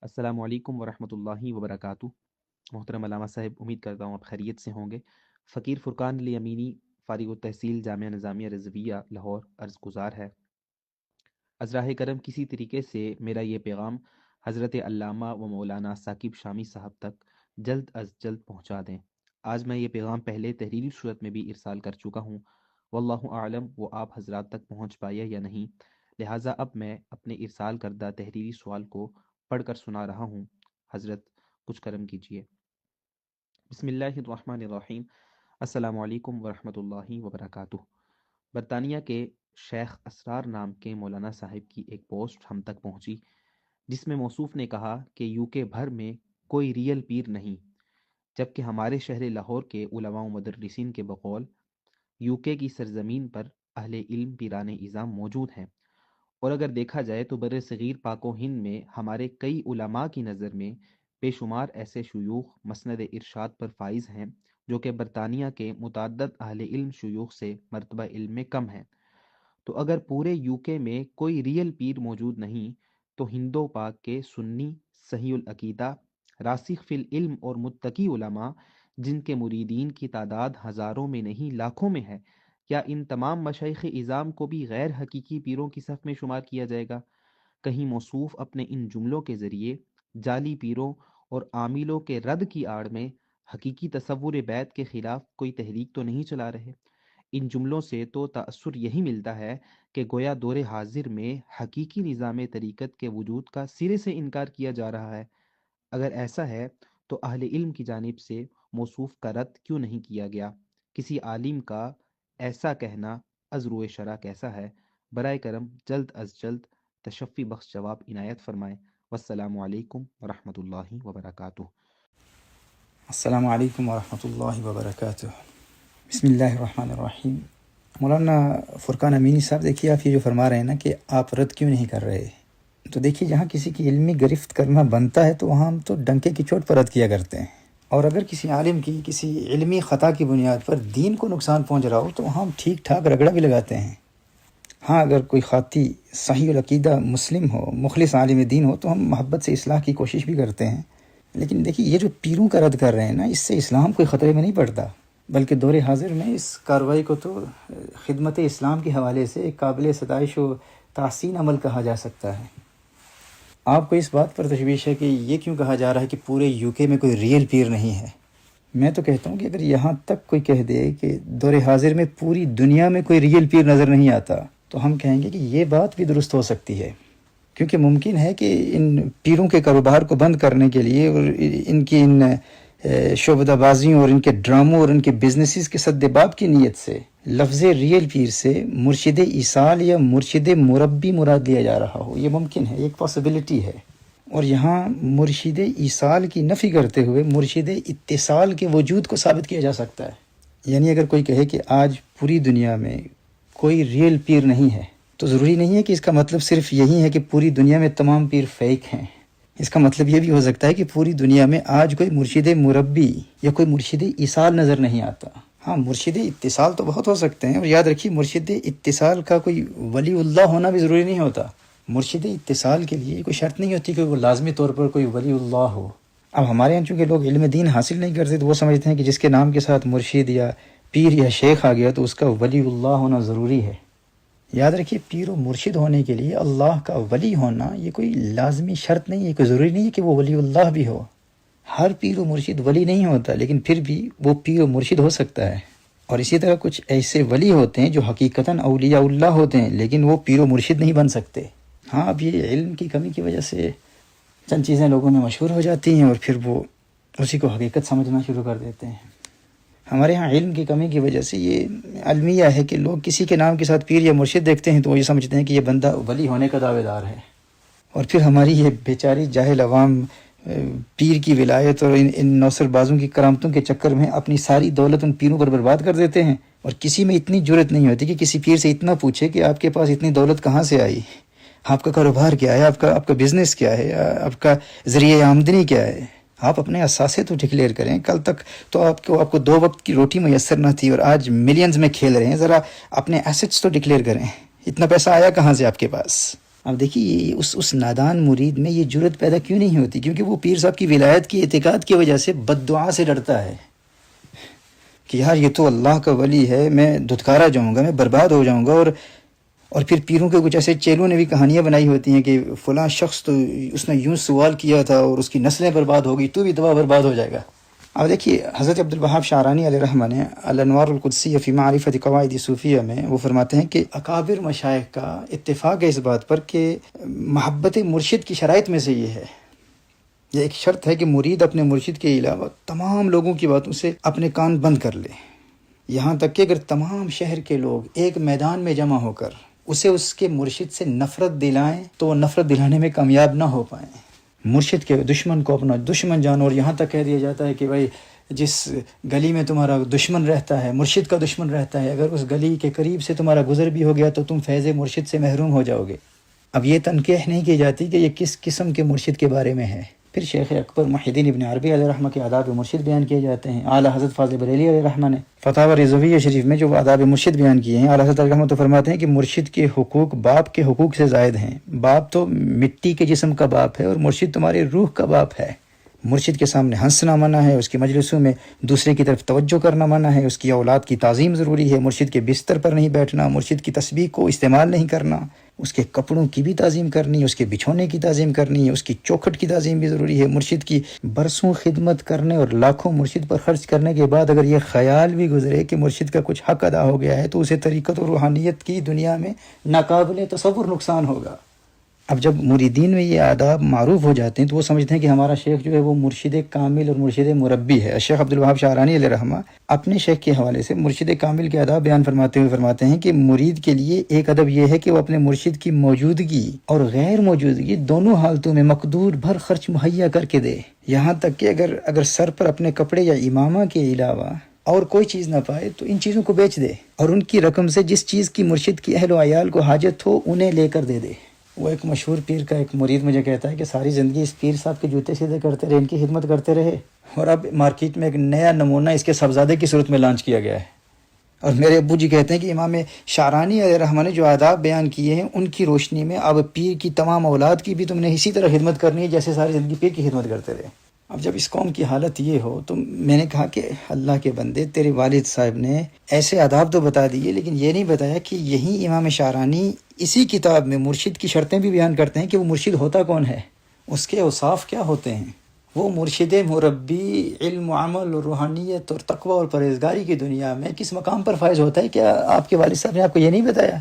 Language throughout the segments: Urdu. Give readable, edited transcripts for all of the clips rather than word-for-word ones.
السلام علیکم ورحمۃ اللہ وبرکاتہ۔ محترم علامہ صاحب، امید کرتا ہوں آپ خیریت سے ہوں گے۔ فقیر فرقان علی امینی، فارغ التحصیل جامعہ نظامیہ رضویہ لاہور، عرض گزار ہے۔ از راہ کرم کسی طریقے سے میرا یہ پیغام حضرت علامہ و مولانا ثاقب شامی صاحب تک جلد از جلد پہنچا دیں۔ آج میں یہ پیغام پہلے تحریری صورت میں بھی ارسال کر چکا ہوں، واللہ اعلم وہ آپ حضرات تک پہنچ پایا یا نہیں، لہٰذا اب میں اپنے ارسال کردہ تحریری سوال کو پڑھ کر سنا رہا ہوں۔ حضرت کچھ کرم کیجیے۔ بسم اللہ الرحمن الرحیم۔ السلام علیکم ورحمۃ اللہ وبرکاتہ۔ برطانیہ کے شیخ اسرار نام کے مولانا صاحب کی ایک پوسٹ ہم تک پہنچی، جس میں موصوف نے کہا کہ یو کے بھر میں کوئی ریئل پیر نہیں، جبکہ ہمارے شہر لاہور کے علماء و مدرسین کے بقول یو کے کی سرزمین پر اہل علم پیران اعظام موجود ہیں، اور اگر دیکھا جائے تو بر صغیر پاک و ہند میں ہمارے کئی علماء کی نظر میں بے شمار ایسے شیوخ مسند ارشاد پر فائز ہیں جو کہ برطانیہ کے متعدد اہل علم شیوخ سے مرتبہ علم میں کم ہیں۔ تو اگر پورے یو کے میں کوئی ریئل پیر موجود نہیں تو ہندو پاک کے سنی صحیح العقیدہ راسخ فی العلم اور متقی علماء، جن کے مریدین کی تعداد ہزاروں میں نہیں لاکھوں میں ہے، کیا ان تمام مشائخ اعظام کو بھی غیر حقیقی پیروں کی صف میں شمار کیا جائے گا؟ کہیں موصوف اپنے ان جملوں کے ذریعے جعلی پیروں اور عاملوں کے رد کی آڑ میں حقیقی تصور بیت کے خلاف کوئی تحریک تو نہیں چلا رہے؟ ان جملوں سے تو تأثر یہی ملتا ہے کہ گویا دور حاضر میں حقیقی نظام طریقت کے وجود کا سرے سے انکار کیا جا رہا ہے۔ اگر ایسا ہے تو اہل علم کی جانب سے موصوف کا رد کیوں نہیں کیا گیا؟ کسی عالم کا ایسا کہنا از روئے شرع کیسا ہے؟ برائے کرم جلد از جلد تشفی بخش جواب عنایت فرمائیں۔ والسلام علیکم ورحمۃ اللہ وبرکاتہ۔ السلام علیکم ورحمۃ اللہ وبرکاتہ۔ بسم اللہ الرحمن الرحیم۔ مولانا فرقان امینی صاحب، دیکھیے آپ یہ جو فرما رہے ہیں نا کہ آپ رد کیوں نہیں کر رہے، تو دیکھیے جہاں کسی کی علمی گرفت کرنا بنتا ہے تو وہاں ہم تو ڈنکے کی چوٹ پر رد کیا کرتے ہیں، اور اگر کسی عالم کی کسی علمی خطا کی بنیاد پر دین کو نقصان پہنچ رہا ہو تو وہاں ہم ٹھیک ٹھاک رگڑا بھی لگاتے ہیں۔ ہاں، اگر کوئی خاطی صحیح العقیدہ مسلم ہو، مخلص عالم دین ہو، تو ہم محبت سے اصلاح کی کوشش بھی کرتے ہیں۔ لیکن دیکھیے یہ جو پیروں کا رد کر رہے ہیں نا، اس سے اسلام کوئی خطرے میں نہیں پڑتا، بلکہ دور حاضر میں اس کارروائی کو تو خدمت اسلام کے حوالے سے ایک قابل ستائش و تحسین عمل کہا جا سکتا ہے۔ آپ کو اس بات پر تشویش ہے کہ یہ کیوں کہا جا رہا ہے کہ پورے یو کے میں کوئی ریئل پیر نہیں ہے؟ میں تو کہتا ہوں کہ اگر یہاں تک کوئی کہہ دے کہ دور حاضر میں پوری دنیا میں کوئی ریئل پیر نظر نہیں آتا، تو ہم کہیں گے کہ یہ بات بھی درست ہو سکتی ہے، کیونکہ ممکن ہے کہ ان پیروں کے کاروبار کو بند کرنے کے لیے اور ان کی ان شعبدہ بازیوں اور ان کے ڈراموں اور ان کے بزنسز کے سد باب کی نیت سے لفظ ریئل پیر سے مرشد ایصال یا مرشد مربی مراد لیا جا رہا ہو۔ یہ ممکن ہے، ایک پاسبلٹی ہے۔ اور یہاں مرشد ایصال کی نفی کرتے ہوئے مرشد اتصال کے وجود کو ثابت کیا جا سکتا ہے۔ یعنی اگر کوئی کہے کہ آج پوری دنیا میں کوئی ریئل پیر نہیں ہے، تو ضروری نہیں ہے کہ اس کا مطلب صرف یہی ہے کہ پوری دنیا میں تمام پیر فیک ہیں۔ اس کا مطلب یہ بھی ہو سکتا ہے کہ پوری دنیا میں آج کوئی مرشد مربی یا کوئی مرشد ایصال نظر نہیں آتا۔ ہاں، مرشد اتصال تو بہت ہو سکتے ہیں، اور یاد رکھیے مرشد اتصال کا کوئی ولی اللہ ہونا بھی ضروری نہیں ہوتا۔ مرشد اتصال کے لیے کوئی شرط نہیں ہوتی کہ وہ لازمی طور پر کوئی ولی اللہ ہو۔ اب ہمارے یہاں چونکہ لوگ علم دین حاصل نہیں کرتے تو وہ سمجھتے ہیں کہ جس کے نام کے ساتھ مرشد یا پیر یا شیخ آ گیا تو اس کا ولی اللہ ہونا ضروری ہے۔ یاد رکھیے، پیر و مرشد ہونے کے لیے اللہ کا ولی ہونا یہ کوئی لازمی شرط نہیں ہے، کوئی ضروری نہیں ہے کہ وہ ولی اللہ بھی ہو۔ ہر پیر و مرشد ولی نہیں ہوتا، لیکن پھر بھی وہ پیر و مرشد ہو سکتا ہے۔ اور اسی طرح کچھ ایسے ولی ہوتے ہیں جو حقیقتاً اولیاء اللہ ہوتے ہیں، لیکن وہ پیر و مرشد نہیں بن سکتے۔ ہاں، اب یہ علم کی کمی کی وجہ سے چند چیزیں لوگوں میں مشہور ہو جاتی ہیں اور پھر وہ اسی کو حقیقت سمجھنا شروع کر دیتے ہیں۔ ہمارے ہاں علم کی کمی کی وجہ سے یہ المیہ ہے کہ لوگ کسی کے نام کے ساتھ پیر یا مرشد دیکھتے ہیں تو وہ یہ سمجھتے ہیں کہ یہ بندہ ولی ہونے کا دعوے دار ہے، اور پھر ہماری یہ بیچاری جاہل عوام پیر کی ولایت اور ان نوسر بازوں کی کرامتوں کے چکر میں اپنی ساری دولت ان پیروں پر برباد کر دیتے ہیں، اور کسی میں اتنی جرت نہیں ہوتی کہ کسی پیر سے اتنا پوچھے کہ آپ کے پاس اتنی دولت کہاں سے آئی، آپ کا کاروبار کیا ہے، آپ کا بزنس کیا ہے، آپ کا ذریعہ آمدنی کیا ہے۔ آپ اپنے اثاثے تو ڈکلیئر کریں۔ کل تک تو آپ کو 2 وقت کی روٹی میسر نہ تھی اور آج ملینز میں کھیل رہے ہیں، ذرا اپنے ایسٹس تو ڈکلیئر کریں۔ اتنا پیسہ آیا کہاں سے آپ کے پاس؟ اب دیکھیے اس نادان مرید میں یہ جرت پیدا کیوں نہیں ہوتی؟ کیونکہ وہ پیر صاحب کی ولایت کی اعتقاد کی وجہ سے بد دعا سے ڈرتا ہے کہ یار یہ تو اللہ کا ولی ہے، میں دھتکارا جاؤں گا، میں برباد ہو جاؤں گا۔ اور پھر پیروں کے کچھ ایسے چیلوں نے بھی کہانیاں بنائی ہوتی ہیں کہ فلاں شخص تو اس نے یوں سوال کیا تھا اور اس کی نسلیں برباد ہو گئی، تو بھی تباہ برباد ہو جائے گا۔ اب دیکھیے حضرت عبدالوہاب شعرانی علیہ رحمہ نے الانوار القدسیہ فی معرفت قواعد صوفیہ میں وہ فرماتے ہیں کہ اکابر مشائخ کا اتفاق ہے اس بات پر کہ محبت مرشد کی شرائط میں سے یہ ہے، یہ ایک شرط ہے کہ مرید اپنے مرشد کے علاوہ تمام لوگوں کی باتوں سے اپنے کان بند کر لے، یہاں تک کہ اگر تمام شہر کے لوگ ایک میدان میں جمع ہو کر اسے اس کے مرشد سے نفرت دلائیں تو وہ نفرت دلانے میں کامیاب نہ ہو پائیں۔ مرشد کے دشمن کو اپنا دشمن جانو، اور یہاں تک کہہ دیا جاتا ہے کہ بھائی جس گلی میں تمہارا دشمن رہتا ہے، مرشد کا دشمن رہتا ہے، اگر اس گلی کے قریب سے تمہارا گزر بھی ہو گیا تو تم فیض مرشد سے محروم ہو جاؤ گے۔ اب یہ تنقیح نہیں کی جاتی کہ یہ کس قسم کے مرشد کے بارے میں ہے۔ پھر شیخ اکبر محی الدین ابن عربی علیہ رحمہ کے آداب مرشد بیان کیے جاتے ہیں۔ اعلیٰ حضرت فاضل بریلوی علیہ رحمہ نے فتاوی رضویہ شریف میں جو آداب مرشد بیان کیے ہیں، اعلیٰ حضرت علیہ رحمہ تو فرماتے ہیں کہ مرشد کے حقوق باپ کے حقوق سے زائد ہیں۔ باپ تو مٹی کے جسم کا باپ ہے اور مرشد تمہارے روح کا باپ ہے۔ مرشد کے سامنے ہنسنا منع ہے، اس کی مجلسوں میں دوسرے کی طرف توجہ کرنا منع ہے، اس کی اولاد کی تعظیم ضروری ہے، مرشد کے بستر پر نہیں بیٹھنا، مرشد کی تسبیح کو استعمال نہیں کرنا، اس کے کپڑوں کی بھی تعظیم کرنی ہے، اس کے بچھونے کی تعظیم کرنی ہے، اس کی چوکھٹ کی تعظیم بھی ضروری ہے۔ مرشد کی برسوں خدمت کرنے اور لاکھوں مرشد پر خرچ کرنے کے بعد اگر یہ خیال بھی گزرے کہ مرشد کا کچھ حق ادا ہو گیا ہے تو اسے طریقت و روحانیت کی دنیا میں ناقابل تصور نقصان ہوگا۔ اب جب مریدین میں یہ آداب معروف ہو جاتے ہیں تو وہ سمجھتے ہیں کہ ہمارا شیخ جو ہے وہ مرشد کامل اور مرشد مربی ہے۔ شیخ عبدالوہاب شعرانی علیہ رحمہ اپنے شیخ کے حوالے سے مرشد کامل کے آداب بیان فرماتے ہوئے فرماتے ہیں کہ مرید کے لیے ایک ادب یہ ہے کہ وہ اپنے مرشد کی موجودگی اور غیر موجودگی دونوں حالتوں میں مقدور بھر خرچ مہیا کر کے دے، یہاں تک کہ اگر سر پر اپنے کپڑے یا امامہ کے علاوہ اور کوئی چیز نہ پائے تو ان چیزوں کو بیچ دے، اور ان کی رقم سے جس چیز کی مرشد کی اہل و عیال کو حاجت ہو انہیں لے کر دے دے۔ وہ ایک مشہور پیر کا ایک مرید مجھے کہتا ہے کہ ساری زندگی اس پیر صاحب کے جوتے سیدھے کرتے رہے، ان کی خدمت کرتے رہے، اور اب مارکیٹ میں ایک نیا نمونہ اس کے صاحبزادے کی صورت میں لانچ کیا گیا ہے۔ اور میرے ابو جی کہتے ہیں کہ امام شعرانی علیہ رحمہ نے جو آداب بیان کیے ہیں ان کی روشنی میں اب پیر کی تمام اولاد کی بھی تم نے اسی طرح خدمت کرنی ہے جیسے ساری زندگی پیر کی خدمت کرتے رہے۔ اب جب اس قوم کی حالت یہ ہو تو میں نے کہا کہ اللہ کے بندے، تیرے والد صاحب نے ایسے آداب تو بتا دیے لیکن یہ نہیں بتایا کہ یہی امام شعرانی اسی کتاب میں مرشد کی شرطیں بھی بیان کرتے ہیں کہ وہ مرشد ہوتا کون ہے، اس کے اوصاف کیا ہوتے ہیں۔ وہ مرشد مربی علم و عمل اور روحانیت اور تقوی اور پرہیزگاری کی دنیا میں کس مقام پر فائز ہوتا ہے، کیا آپ کے والد صاحب نے آپ کو یہ نہیں بتایا؟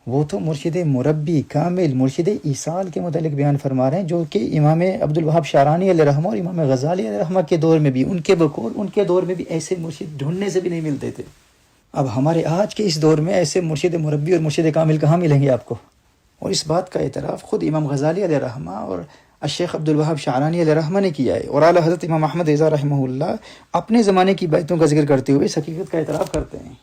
وہ تو مرشد مربی کامل مرشد ایصال کے متعلق بیان فرما رہے ہیں، جو کہ امام عبدالوہاب شعرانی علیہ رحمہ اور امام غزالی علیہ رحمہ کے دور میں بھی ان کے بقول ان کے دور میں بھی ایسے مرشد ڈھونڈنے سے بھی نہیں ملتے تھے۔ اب ہمارے آج کے اس دور میں ایسے مرشد مربی اور مرشد کامل کہاں ملیں گے آپ کو؟ اور اس بات کا اعتراف خود امام غزالی علیہ رحمہ اور الشیخ عبدالوہاب شعرانی علیہ رحمہ نے کیا ہے، اور اعلیٰ حضرت امام احمد رضا رحمہ اللہ اپنے زمانے کی بیتوں کا ذکر کرتے ہوئے اس حقیقت کا اعتراف کرتے ہیں۔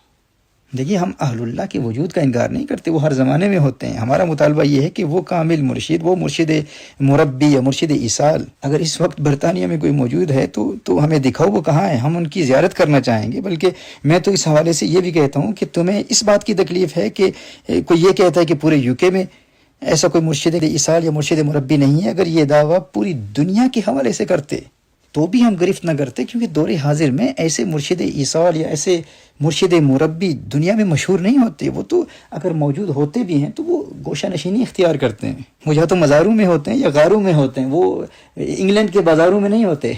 دیکھیے ہم اہل اللہ کے وجود کا انکار نہیں کرتے، وہ ہر زمانے میں ہوتے ہیں، ہمارا مطالبہ یہ ہے کہ وہ کامل مرشد، وہ مرشد مربی یا مرشد ایصال اگر اس وقت برطانیہ میں کوئی موجود ہے تو ہمیں دکھاؤ وہ کہاں ہے، ہم ان کی زیارت کرنا چاہیں گے۔ بلکہ میں تو اس حوالے سے یہ بھی کہتا ہوں کہ تمہیں اس بات کی تکلیف ہے کہ کوئی یہ کہتا ہے کہ پورے یو کے میں ایسا کوئی مرشد ایصال یا مرشد مربی نہیں ہے، اگر یہ دعویٰ پوری دنیا کے حوالے سے کرتے تو بھی ہم گرفت نہ کرتے، کیونکہ دور حاضر میں ایسے مرشد ایصال یا ایسے مرشد مربی دنیا میں مشہور نہیں ہوتے۔ وہ تو اگر موجود ہوتے بھی ہیں تو وہ گوشہ نشینی اختیار کرتے ہیں، وہ یا تو مزاروں میں ہوتے ہیں یا غاروں میں ہوتے ہیں، وہ انگلینڈ کے بازاروں میں نہیں ہوتے۔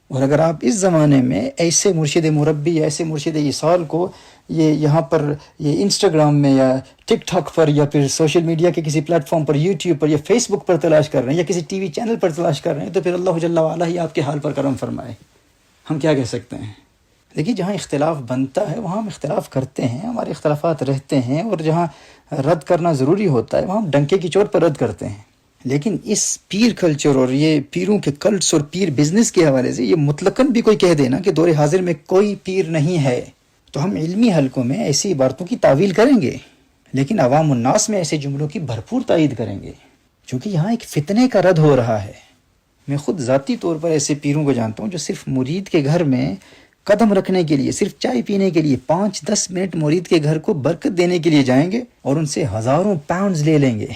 اور اگر آپ اس زمانے میں ایسے مرشد مربی یا ایسے مرشد ایصال کو یہاں پر یہ انسٹاگرام میں یا ٹک ٹاک پر یا پھر سوشل میڈیا کے کسی پلیٹ فارم پر، یوٹیوب پر یا فیس بک پر تلاش کر رہے ہیں یا کسی ٹی وی چینل پر تلاش کر رہے ہیں تو پھر اللہ جل وعلا ہی آپ کے حال پر کرم فرمائے، ہم کیا کہہ سکتے ہیں۔ دیکھیے جہاں اختلاف بنتا ہے وہاں ہم اختلاف کرتے ہیں، ہمارے اختلافات رہتے ہیں، اور جہاں رد کرنا ضروری ہوتا ہے وہاں ہم ڈنکے کی چوٹ پر رد کرتے ہیں۔ لیکن اس پیر کلچر اور یہ پیروں کے کلٹس اور پیر بزنس کے حوالے سے یہ مطلقاً بھی کوئی کہہ دینا کہ دور حاضر میں کوئی پیر نہیں ہے تو ہم علمی حلقوں میں ایسی عبارتوں کی تعویل کریں گے، لیکن عوام الناس میں ایسے جملوں کی بھرپور تائید کریں گے، چونکہ یہاں ایک فتنے کا رد ہو رہا ہے۔ میں خود ذاتی طور پر ایسے پیروں کو جانتا ہوں جو صرف مرید کے گھر میں قدم رکھنے کے لیے، صرف چائے پینے کے لیے 5-10 منٹ مرید کے گھر کو برکت دینے کے لیے جائیں گے اور ان سے ہزاروں پاؤنڈز لے لیں گے،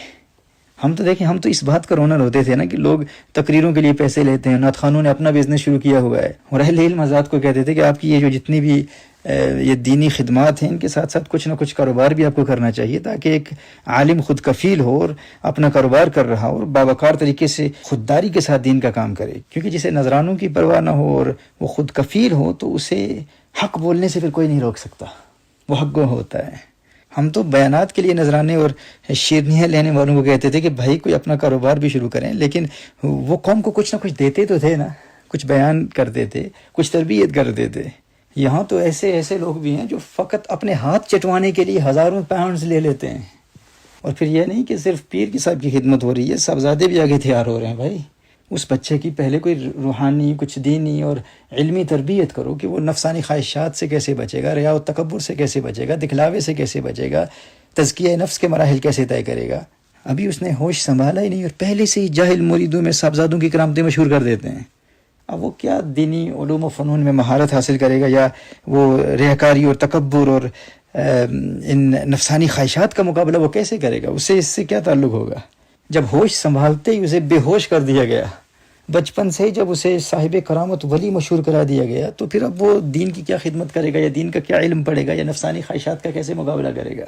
ہم تو دیکھیں، ہم تو اس بات کا رونر ہوتے تھے نا کہ لوگ تقریروں کے لیے پیسے لیتے ہیں، نعت خانوں نے اپنا بزنس شروع کیا ہوا ہے، اور اہل علم حضرات کو کہتے تھے کہ آپ کی یہ جو جتنی بھی یہ دینی خدمات ہیں، ان کے ساتھ ساتھ کچھ نہ کچھ کاروبار بھی آپ کو کرنا چاہیے، تاکہ ایک عالم خود کفیل ہو اور اپنا کاروبار کر رہا ہو اور باوقار طریقے سے خودداری کے ساتھ دین کا کام کرے، کیونکہ جسے نذرانوں کی پرواہ نہ ہو اور وہ خود کفیل ہو تو اسے حق بولنے سے پھر کوئی نہیں روک سکتا، وہ حق گو ہوتا ہے۔ ہم تو بیانات کے لیے نذرانے اور شیرنیاں لینے والوں کو کہتے تھے کہ بھائی کوئی اپنا کاروبار بھی شروع کریں، لیکن وہ قوم کو کچھ نہ کچھ دیتے تو تھے نا، کچھ بیان کرتے تھے، کچھ تربیت کرتے تھے۔ یہاں تو ایسے لوگ بھی ہیں جو فقط اپنے ہاتھ چٹوانے کے لیے ہزاروں پاؤنڈز لے لیتے ہیں، اور پھر یہ نہیں کہ صرف پیر کی صاحب کی خدمت ہو رہی ہے، صاحبزادے بھی آگے تیار ہو رہے ہیں۔ بھائی اس بچے کی پہلے کوئی روحانی، کچھ دینی اور علمی تربیت کرو کہ وہ نفسانی خواہشات سے کیسے بچے گا، ریا و تکبر سے کیسے بچے گا، دکھلاوے سے کیسے بچے گا، تزکیہ نفس کے مراحل کیسے طے کرے گا۔ ابھی اس نے ہوش سنبھالا ہی نہیں، اور پہلے سے ہی جاہل مریدوں میں صاحبزادوں کی کرامتیں مشہور کر دیتے ہیں۔ اب وہ کیا دینی علوم و فنون میں مہارت حاصل کرے گا، یا وہ ریاکاری اور تکبر اور ان نفسانی خواہشات کا مقابلہ وہ کیسے کرے گا؟ اس سے کیا تعلق ہوگا؟ جب ہوش سنبھالتے ہی اسے بے ہوش کر دیا گیا، بچپن سے ہی جب اسے صاحب کرامت ولی مشہور کرا دیا گیا، تو پھر اب وہ دین کی کیا خدمت کرے گا، یا دین کا کیا علم پڑھے گا، یا نفسانی خواہشات کا کیسے مقابلہ کرے گا؟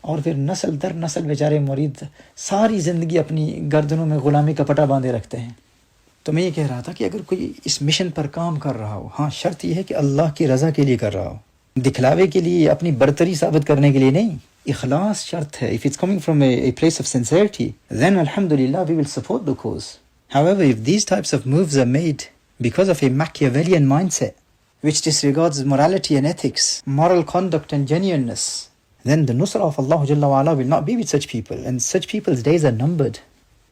اور پھر نسل در نسل بیچارے مرید ساری زندگی اپنی گردنوں میں غلامی کا پٹا باندھے رکھتے ہیں۔ تو میں یہ کہہ رہا تھا کہ اگر کوئی اس مشن پر کام کر رہا ہو، ہاں شرط یہ ہے کہ اللہ کی رضا کے لیے کر رہا ہو، دکھلاوے کے لیے، اپنی برتری ثابت کرنے کے لیے نہیں۔ اخلاص شرط ہے۔ If it's coming from a place of sincerity, then alhamdulillah we will support the cause. However, if these types of moves are made because of a Machiavellian mindset, which disregards morality and ethics, moral conduct and genuineness, then the nusra of Allah Jalla wa Ala will not be with such people, and such people's days are numbered.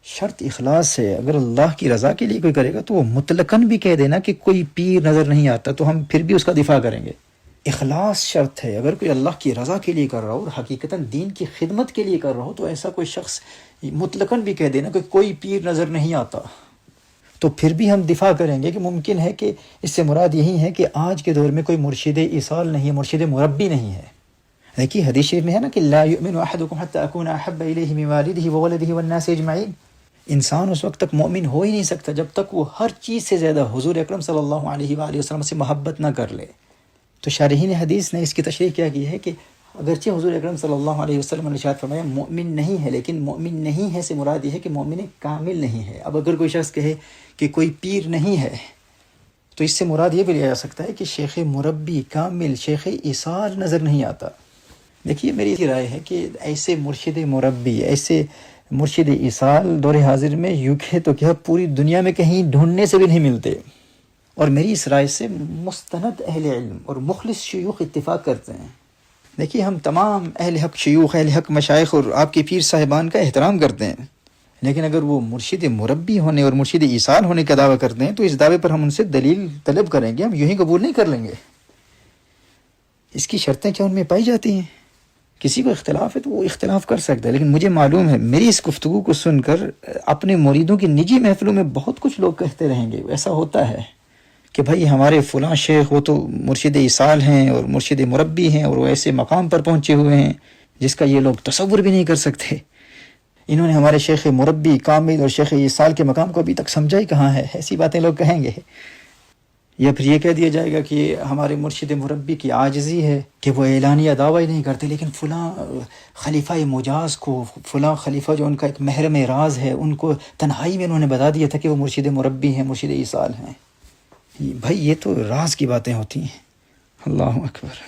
شرط اخلاص ہے۔ اگر اللہ کی رضا کے لیے کوئی کرے گا تو وہ مطلقاً بھی کہہ دینا کہ کوئی پیر نظر نہیں آتا تو ہم پھر بھی اس کا دفاع کریں گے۔ اخلاص شرط ہے۔ اگر کوئی اللہ کی رضا کے لیے کر رہا ہو اور حقیقتاً دین کی خدمت کے لیے کر رہا ہو تو ایسا کوئی شخص مطلقاً بھی کہہ دینا کہ کوئی پیر نظر نہیں آتا تو پھر بھی ہم دفاع کریں گے کہ ممکن ہے کہ اس سے مراد یہی ہے کہ آج کے دور میں کوئی مرشد ایصال نہیں ہے، مرشد مربی نہیں ہے۔ دیکھیے حدیث شریف میں ہے نا کہ لا یؤمن احدکم حتی اکون احب الیہ من والدہ وولدہ والناس اجمعین۔ انسان اس وقت تک مومن ہو ہی نہیں سکتا جب تک وہ ہر چیز سے زیادہ حضور اکرم صلی اللہ علیہ وآلہ وسلم سے محبت نہ کر لے۔ تو شارحین حدیث نے اس کی تشریح کیا کی ہے کہ اگرچہ حضور اکرم صلی اللہ علیہ وسلم نے ارشاد فرمایا مومن نہیں ہے، لیکن مومن نہیں ہے سے مراد یہ ہے کہ مومن کامل نہیں ہے۔ اب اگر کوئی شخص کہے کہ کوئی پیر نہیں ہے تو اس سے مراد یہ بھی لیا جا سکتا ہے کہ شیخ مربی کامل، شیخ ایصال نظر نہیں آتا۔ دیکھیے میری رائے ہے کہ ایسے مرشد مربی، ایسے مرشد ایصال دور حاضر میں یوکے تو کیا پوری دنیا میں کہیں ڈھونڈنے سے بھی نہیں ملتے، اور میری اس رائے سے مستند اہل علم اور مخلص شیوخ اتفاق کرتے ہیں۔ دیکھیے ہم تمام اہل حق شیوخ، اہل حق مشائخ اور آپ کے پیر صاحبان کا احترام کرتے ہیں، لیکن اگر وہ مرشد مربی ہونے اور مرشد ایصال ہونے کا دعویٰ کرتے ہیں تو اس دعوے پر ہم ان سے دلیل طلب کریں گے، ہم یوں ہی قبول نہیں کر لیں گے۔ اس کی شرطیں کیا ان میں پائی جاتی ہیں؟ کسی کو اختلاف ہے تو وہ اختلاف کر سکتا ہے، لیکن مجھے معلوم ہے میری اس گفتگو کو سن کر اپنے مریدوں کی نجی محفلوں میں بہت کچھ لوگ کہتے رہیں گے، ایسا ہوتا ہے کہ بھائی ہمارے فلاں شیخ وہ تو مرشد ایصال ہیں اور مرشد مربی ہیں اور وہ ایسے مقام پر پہنچے ہوئے ہیں جس کا یہ لوگ تصور بھی نہیں کر سکتے، انہوں نے ہمارے شیخ مربی کامل اور شیخ ایصال کے مقام کو ابھی تک سمجھا ہی کہاں ہے۔ ایسی باتیں لوگ کہیں گے، یا پھر یہ کہہ دیا جائے گا کہ ہمارے مرشد مربی کی عاجزی ہے کہ وہ اعلانیہ دعویٰ ہی نہیں کرتے، لیکن فلاں خلیفہ مجاز کو، فلاں خلیفہ جو ان کا ایک محرم راز ہے، ان کو تنہائی میں انہوں نے بتا دیا تھا کہ وہ مرشد مربی ہیں، مرشد ایصال ہیں۔ بھائی یہ تو راز کی باتیں ہوتی ہیں۔ اللہ اکبر۔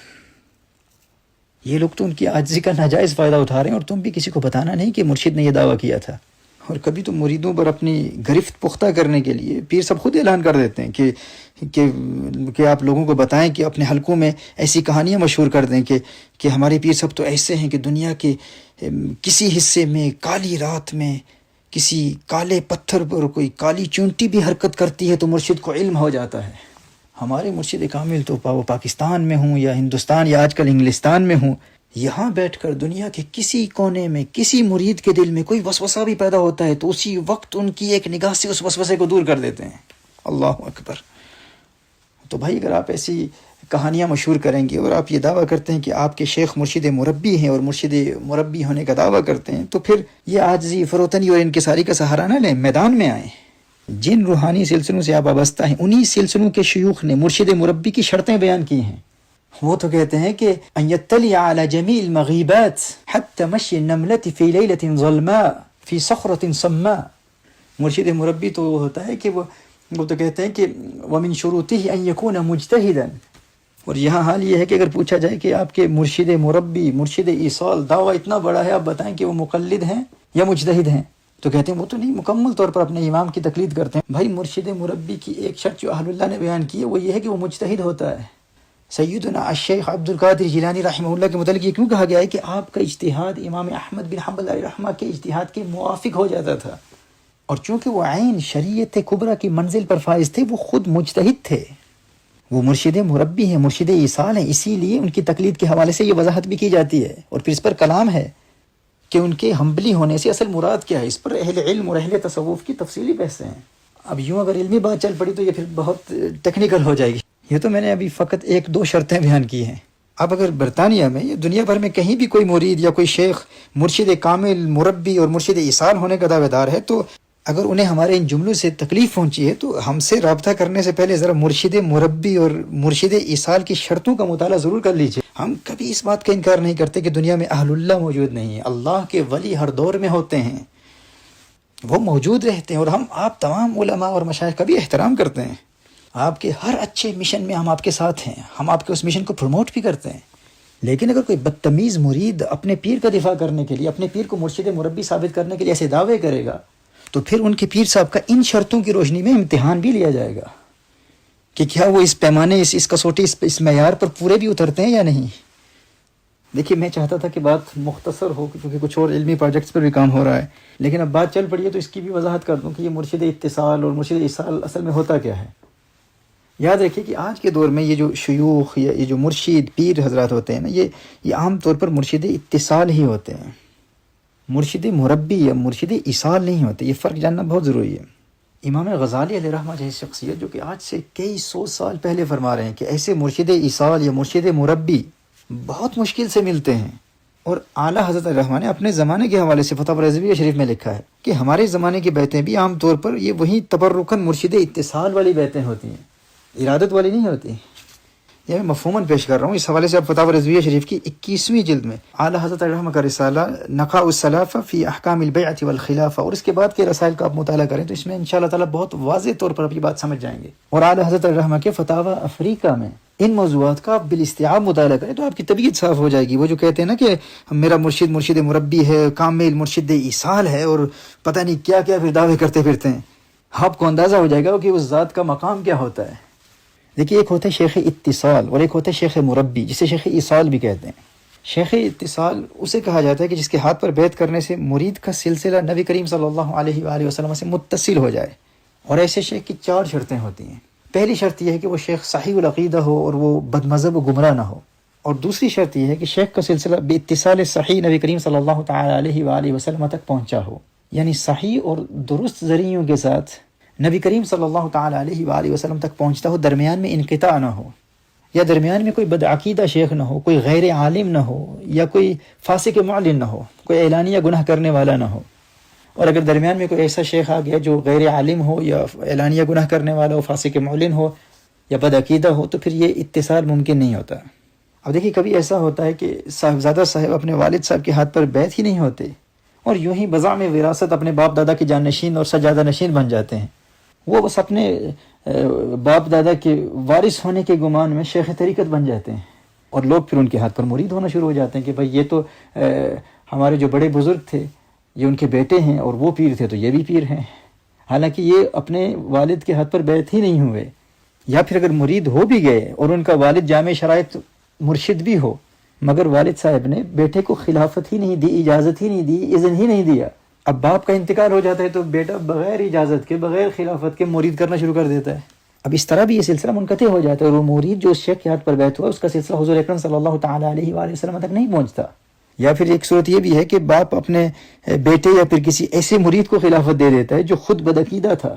یہ لوگ تو ان کی عاجزی کا ناجائز فائدہ اٹھا رہے ہیں، اور تم بھی کسی کو بتانا نہیں کہ مرشد نے یہ دعویٰ کیا تھا۔ اور کبھی تو مریدوں پر اپنی گرفت پختہ کرنے کے لیے پیر سب خود اعلان کر دیتے ہیں کہ آپ لوگوں کو بتائیں کہ اپنے حلقوں میں ایسی کہانیاں مشہور کر دیں کہ ہمارے پیر سب تو ایسے ہیں کہ دنیا کے کسی حصے میں کالی رات میں کسی کالے پتھر پر کوئی کالی چونٹی بھی حرکت کرتی ہے تو مرشد کو علم ہو جاتا ہے۔ ہمارے مرشد کامل تو وہ پاکستان میں ہوں یا ہندوستان یا آج کل انگلستان میں ہوں، یہاں بیٹھ کر دنیا کے کسی کونے میں کسی مرید کے دل میں کوئی وسوسہ بھی پیدا ہوتا ہے تو اسی وقت ان کی ایک نگاہ سے اس وسوسے کو دور کر دیتے ہیں۔ اللہ اکبر۔ تو بھائی اگر آپ ایسی کہانیاں مشہور کریں گے اور آپ یہ دعویٰ کرتے ہیں کہ آپ کے شیخ مرشد مربی ہیں اور مرشد مربی ہونے کا دعویٰ کرتے ہیں، تو پھر یہ عاجزی، فروتنی اور انکساری کا سہارا نہ لیں، میدان میں آئیں۔ جن روحانی سلسلوں سے آپ وابستہ ہیں انہی سلسلوں کے شیوخ نے مرشد مربی کی شرطیں بیان کی ہیں۔ وہ تو کہتے ہیں کہ ان یطلع علی جمیع المغیبات حتی مشی النملة فی لیلۃ ظلماء فی صخرۃ صماء۔ مرشد مربی تو ہوتا ہے کہ وہ تو کہتے ہیں کہ ومن شروطه ان یکون مجتہدا، اور یہاں حال یہ ہے کہ اگر پوچھا جائے کہ آپ کے مرشد مربی، مرشد ایصال، دعویٰ اتنا بڑا ہے، آپ بتائیں کہ وہ مقلد ہیں یا مجتہد ہیں، تو کہتے ہیں وہ تو نہیں، مکمل طور پر اپنے امام کی تقلید کرتے ہیں۔ بھائی مرشد مربی کی ایک شرط جو اہل اللہ نے بیان کی ہے وہ یہ ہے کہ وہ مجتہد ہوتا ہے۔ سیدنا الشیخ عبد القادر جیلانی رحمہ اللہ کے متعلق یہ کیوں کہا گیا ہے کہ آپ کا اجتہاد امام احمد بن حنبل علیہ رحمہ کے اجتہاد کے موافق ہو جاتا تھا، اور چونکہ وہ عین شریعت کبریٰ کی منزل پر فائز تھے، وہ خود مجتہد تھے، وہ مرشد مربی ہیں، مرشد ایصال ہیں، اسی لیے ان کی تقلید کے حوالے سے یہ وضاحت بھی کی جاتی ہے، اور پھر اس پر کلام ہے کہ ان کے ہمبلی ہونے سے اصل مراد کیا ہے۔ اس پر اہل علم اور اہل تصوف کی تفصیلی بحثیں ہیں۔ اب یوں اگر علمی بات چل پڑی تو یہ پھر بہت ٹیکنیکل ہو جائے گی۔ یہ تو میں نے ابھی فقط ایک دو شرطیں بیان کی ہیں۔ اب اگر برطانیہ میں یا دنیا بھر میں کہیں بھی کوئی مرید یا کوئی شیخ مرشد کامل، مربی اور مرشد ایصال ہونے کا دعوے دار ہے، تو اگر انہیں ہمارے ان جملوں سے تکلیف پہنچی ہے تو ہم سے رابطہ کرنے سے پہلے ذرا مرشد مربی اور مرشد ایصال کی شرطوں کا مطالعہ ضرور کر لیجیے۔ ہم کبھی اس بات کا انکار نہیں کرتے کہ دنیا میں اہل اللہ موجود نہیں ہیں، اللہ کے ولی ہر دور میں ہوتے ہیں، وہ موجود رہتے ہیں، اور ہم آپ تمام علماء اور مشائخ کا بھی احترام کرتے ہیں۔ آپ کے ہر اچھے مشن میں ہم آپ کے ساتھ ہیں، ہم آپ کے اس مشن کو پروموٹ بھی کرتے ہیں۔ لیکن اگر کوئی بدتمیز مرید اپنے پیر کا دفاع کرنے کے لیے، اپنے پیر کو مرشد مربی ثابت کرنے کے لیے ایسے دعوے کرے گا، تو پھر ان کے پیر صاحب کا ان شرطوں کی روشنی میں امتحان بھی لیا جائے گا کہ کیا وہ اس پیمانے، اس کسوٹی، اس معیار پر پورے بھی اترتے ہیں یا نہیں۔ دیکھیے میں چاہتا تھا کہ بات مختصر ہو کیونکہ کچھ اور علمی پروجیکٹس پر بھی کام ہو رہا ہے، لیکن اب بات چل پڑی ہے تو اس کی بھی وضاحت کر دوں کہ یہ مرشد اتصال اور مرشد ایصال اصل میں ہوتا کیا ہے۔ یاد رکھیے کہ آج کے دور میں یہ جو شیوخ یا یہ جو مرشد پیر حضرات ہوتے ہیں نا، یہ عام طور پر مرشد اتصال ہی ہوتے ہیں، مرشد مربی یا مرشد ایصال نہیں ہوتے۔ یہ فرق جاننا بہت ضروری ہے۔ امام غزالی علیہ رحمہ جیسی شخصیت جو کہ آج سے کئی سو سال پہلے فرما رہے ہیں کہ ایسے مرشد ایصال یا مرشد مربی بہت مشکل سے ملتے ہیں، اور اعلیٰ حضرت علیہ رحمہ نے اپنے زمانے کے حوالے سے فتح رضویہ شریف میں لکھا ہے کہ ہمارے زمانے کی بیعتیں بھی عام طور پر یہ وہی تبرکاً مرشد اتصال والی بیعتیں ہوتی ہیں، ارادت والی نہیں ہوتی۔ یہ میں مفہوماً پیش کر رہا ہوں، اس حوالے سے اب فتح رضویہ شریف کی 21ویں جلد میں اعلیٰ حضرت علیہ رحمہ کا رسالہ نقاء السلافہ فی احکام البیعۃ والخلافہ اور اس کے بعد کے رسائل کا آپ مطالعہ کریں تو اس میں انشاءاللہ تعالیٰ بہت واضح طور پر آپ یہ بات سمجھ جائیں گے۔ اور اعلیٰ حضرت علیہ رحمہ کے فتاوی افریقہ میں ان موضوعات کا آپ بالاستیعاب مطالعہ کریں تو آپ کی طبیعت صاف ہو جائے گی۔ وہ جو کہتے ہیں نا کہ میرا مرشد مربی ہے، کامل مرشد ایصال ہے، اور پتہ نہیں کیا کیا پھر دعوے کرتے پھرتے ہیں، آپ کو اندازہ ہو جائے گا کہ اس ذات کا مقام کیا ہوتا ہے۔ دیکھیے ایک ہوتا ہے شیخ اتصال اور ایک ہوتا ہے شیخ مربی، جسے شیخ ایصال بھی کہتے ہیں۔ شیخ اتصال اسے کہا جاتا ہے کہ جس کے ہاتھ پر بیعت کرنے سے مرید کا سلسلہ نبی کریم صلی اللہ علیہ وآلہ وسلم سے متصل ہو جائے، اور ایسے شیخ کی 4 شرطیں ہوتی ہیں۔ پہلی شرط یہ ہے کہ وہ شیخ صحیح العقیدہ ہو اور وہ بد مذہب و گمراہ نہ ہو، اور دوسری شرط یہ ہے کہ شیخ کا سلسلہ باتصال صحیح نبی کریم صلی اللہ تعالی علیہ وآلہ وسلم تک پہنچا ہو، یعنی صحیح اور درست ذریعوں کے ساتھ نبی کریم صلی اللہ تعالی علیہ وآلہ وسلم تک پہنچتا ہو، درمیان میں انقطاع نہ ہو، یا درمیان میں کوئی بدعقیدہ شیخ نہ ہو، کوئی غیر عالم نہ ہو، یا کوئی فاسق معلن نہ ہو، کوئی اعلانیہ گناہ کرنے والا نہ ہو۔ اور اگر درمیان میں کوئی ایسا شیخ آ گیا جو غیر عالم ہو یا اعلانیہ گناہ کرنے والا ہو، فاسق معلن ہو یا بدعقیدہ ہو، تو پھر یہ اتصال ممکن نہیں ہوتا۔ اب دیکھیے کبھی ایسا ہوتا ہے کہ صاحبزادہ صاحب اپنے والد صاحب کے ہاتھ پر بیعت ہی نہیں ہوتے، اور یوں ہی بزعم وراثت اپنے باپ دادا کے جانشین اور سجادہ نشین بن جاتے ہیں۔ وہ بس اپنے باپ دادا کے وارث ہونے کے گمان میں شیخ طریقت بن جاتے ہیں، اور لوگ پھر ان کے ہاتھ پر مرید ہونا شروع ہو جاتے ہیں کہ بھائی یہ تو ہمارے جو بڑے بزرگ تھے یہ ان کے بیٹے ہیں، اور وہ پیر تھے تو یہ بھی پیر ہیں، حالانکہ یہ اپنے والد کے ہاتھ پر بیعت ہی نہیں ہوئے۔ یا پھر اگر مرید ہو بھی گئے اور ان کا والد جامع شرائط مرشد بھی ہو، مگر والد صاحب نے بیٹے کو خلافت ہی نہیں دی، اجازت ہی نہیں دی، اذن ہی نہیں دیا، اب باپ کا انتقال ہو جاتا ہے تو بیٹا بغیر اجازت کے، بغیر خلافت کے مرید کرنا شروع کر دیتا ہے۔ اب اس طرح بھی یہ سلسلہ منقطع ہو جاتا ہے، اور وہ مرید جو اس شیخ کے ہاتھ پر بیعت ہوا اس کا سلسلہ حضور اکرم صلی اللہ تعالی علیہ وآلہ وسلم تک نہیں پہنچتا۔ یا پھر ایک صورت یہ بھی ہے کہ باپ اپنے بیٹے یا پھر کسی ایسے مرید کو خلافت دے دیتا ہے جو خود بدعقیدہ تھا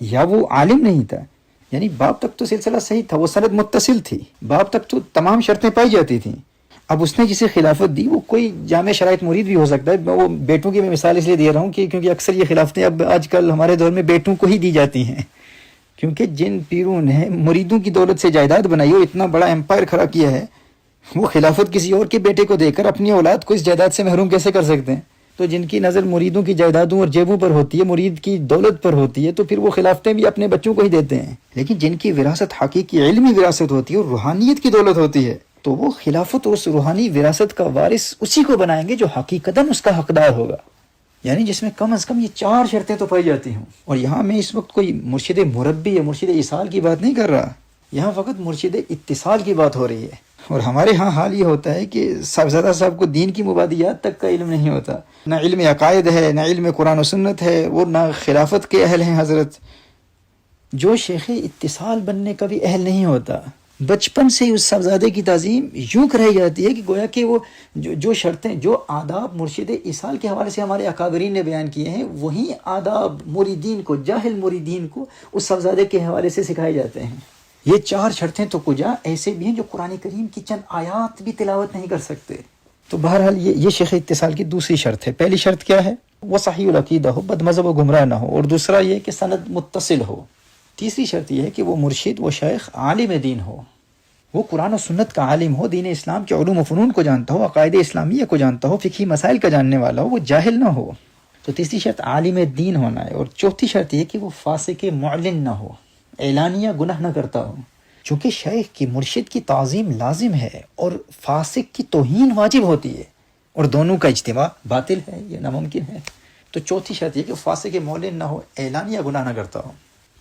یا وہ عالم نہیں تھا، یعنی باپ تک تو سلسلہ صحیح تھا، وہ سند متصل تھی، باپ تک تو تمام شرطیں پائی جاتی تھیں. اب اس نے جسے خلافت دی وہ کوئی جامع شرائط مرید بھی ہو سکتا ہے. وہ بیٹوں کی میں مثال اس لیے دے رہا ہوں کہ کیونکہ اکثر یہ خلافتیں اب آج کل ہمارے دور میں بیٹوں کو ہی دی جاتی ہیں، کیونکہ جن پیروں نے مریدوں کی دولت سے جائیداد بنائی اور اتنا بڑا امپائر کھڑا کیا ہے، وہ خلافت کسی اور کے بیٹے کو دے کر اپنی اولاد کو اس جائیداد سے محروم کیسے کر سکتے ہیں؟ تو جن کی نظر مریدوں کی جائیدادوں اور جیبوں پر ہوتی ہے، مرید کی دولت پر ہوتی ہے، تو پھر وہ خلافتیں بھی اپنے بچوں کو ہی دیتے ہیں. لیکن جن کی وراثت حقیقی علمی وراثت ہوتی ہے اور روحانیت کی دولت ہوتی ہے، تو وہ خلافت اور اس روحانی وراثت کا وارث اسی کو بنائیں گے جو حقیقتاً اس کا حقدار ہوگا، یعنی جس میں کم از کم یہ 4 شرطیں تو پائی جاتی ہوں. اور یہاں میں اس وقت کوئی مرشد مربی یا مرشد ایصال کی بات نہیں کر رہا، یہاں فقط مرشد اتصال کی بات ہو رہی ہے. اور ہمارے ہاں حال یہ ہوتا ہے کہ صاحبزادہ صاحب کو دین کی مبادیات تک کا علم نہیں ہوتا، نہ علم عقائد ہے، نہ علم قرآن و سنت ہے، وہ نہ خلافت کے اہل ہیں. حضرت جو شیخ اتصال بننے کا بھی اہل نہیں ہوتا، بچپن سے ہی اس صاحبزادے کی تعظیم یوں کرائی جاتی ہے کہ گویا کہ وہ جو شرطیں، جو آداب مرشد ایصال کے حوالے سے ہمارے اکابرین نے بیان کیے ہیں، وہی آداب مریدین کو، جاہل مریدین کو اس صاحبزادے کے حوالے سے سکھائے جاتے ہیں. یہ 4 شرطیں تو کجا ایسے بھی ہیں جو قرآن کریم کی چند آیات بھی تلاوت نہیں کر سکتے. تو بہرحال یہ شیخ اتصال کی دوسری شرط ہے. پہلی شرط کیا ہے؟ وہ صحیح العقیدہ ہو، بد مذہب و گمراہ نہ ہو، اور دوسرا یہ کہ سند متصل ہو. تیسری شرط یہ ہے کہ وہ مرشد، وہ شیخ عالم دین ہو، وہ قرآن و سنت کا عالم ہو، دین اسلام کے علوم و فنون کو جانتا ہو، عقائد اسلامیہ کو جانتا ہو، فقہی مسائل کا جاننے والا ہو، وہ جاہل نہ ہو. تو تیسری شرط عالم دین ہونا ہے. اور چوتھی شرط یہ کہ وہ فاسق معلن نہ ہو، اعلانیہ گناہ نہ کرتا ہو. چونکہ شیخ کی، مرشد کی تعظیم لازم ہے اور فاسق کی توہین واجب ہوتی ہے، اور دونوں کا اجتماع باطل ہے، یہ ناممکن ہے. تو چوتھی شرط یہ کہ وہ فاسق معلن نہ ہو، اعلانیہ گناہ نہ کرتا ہو.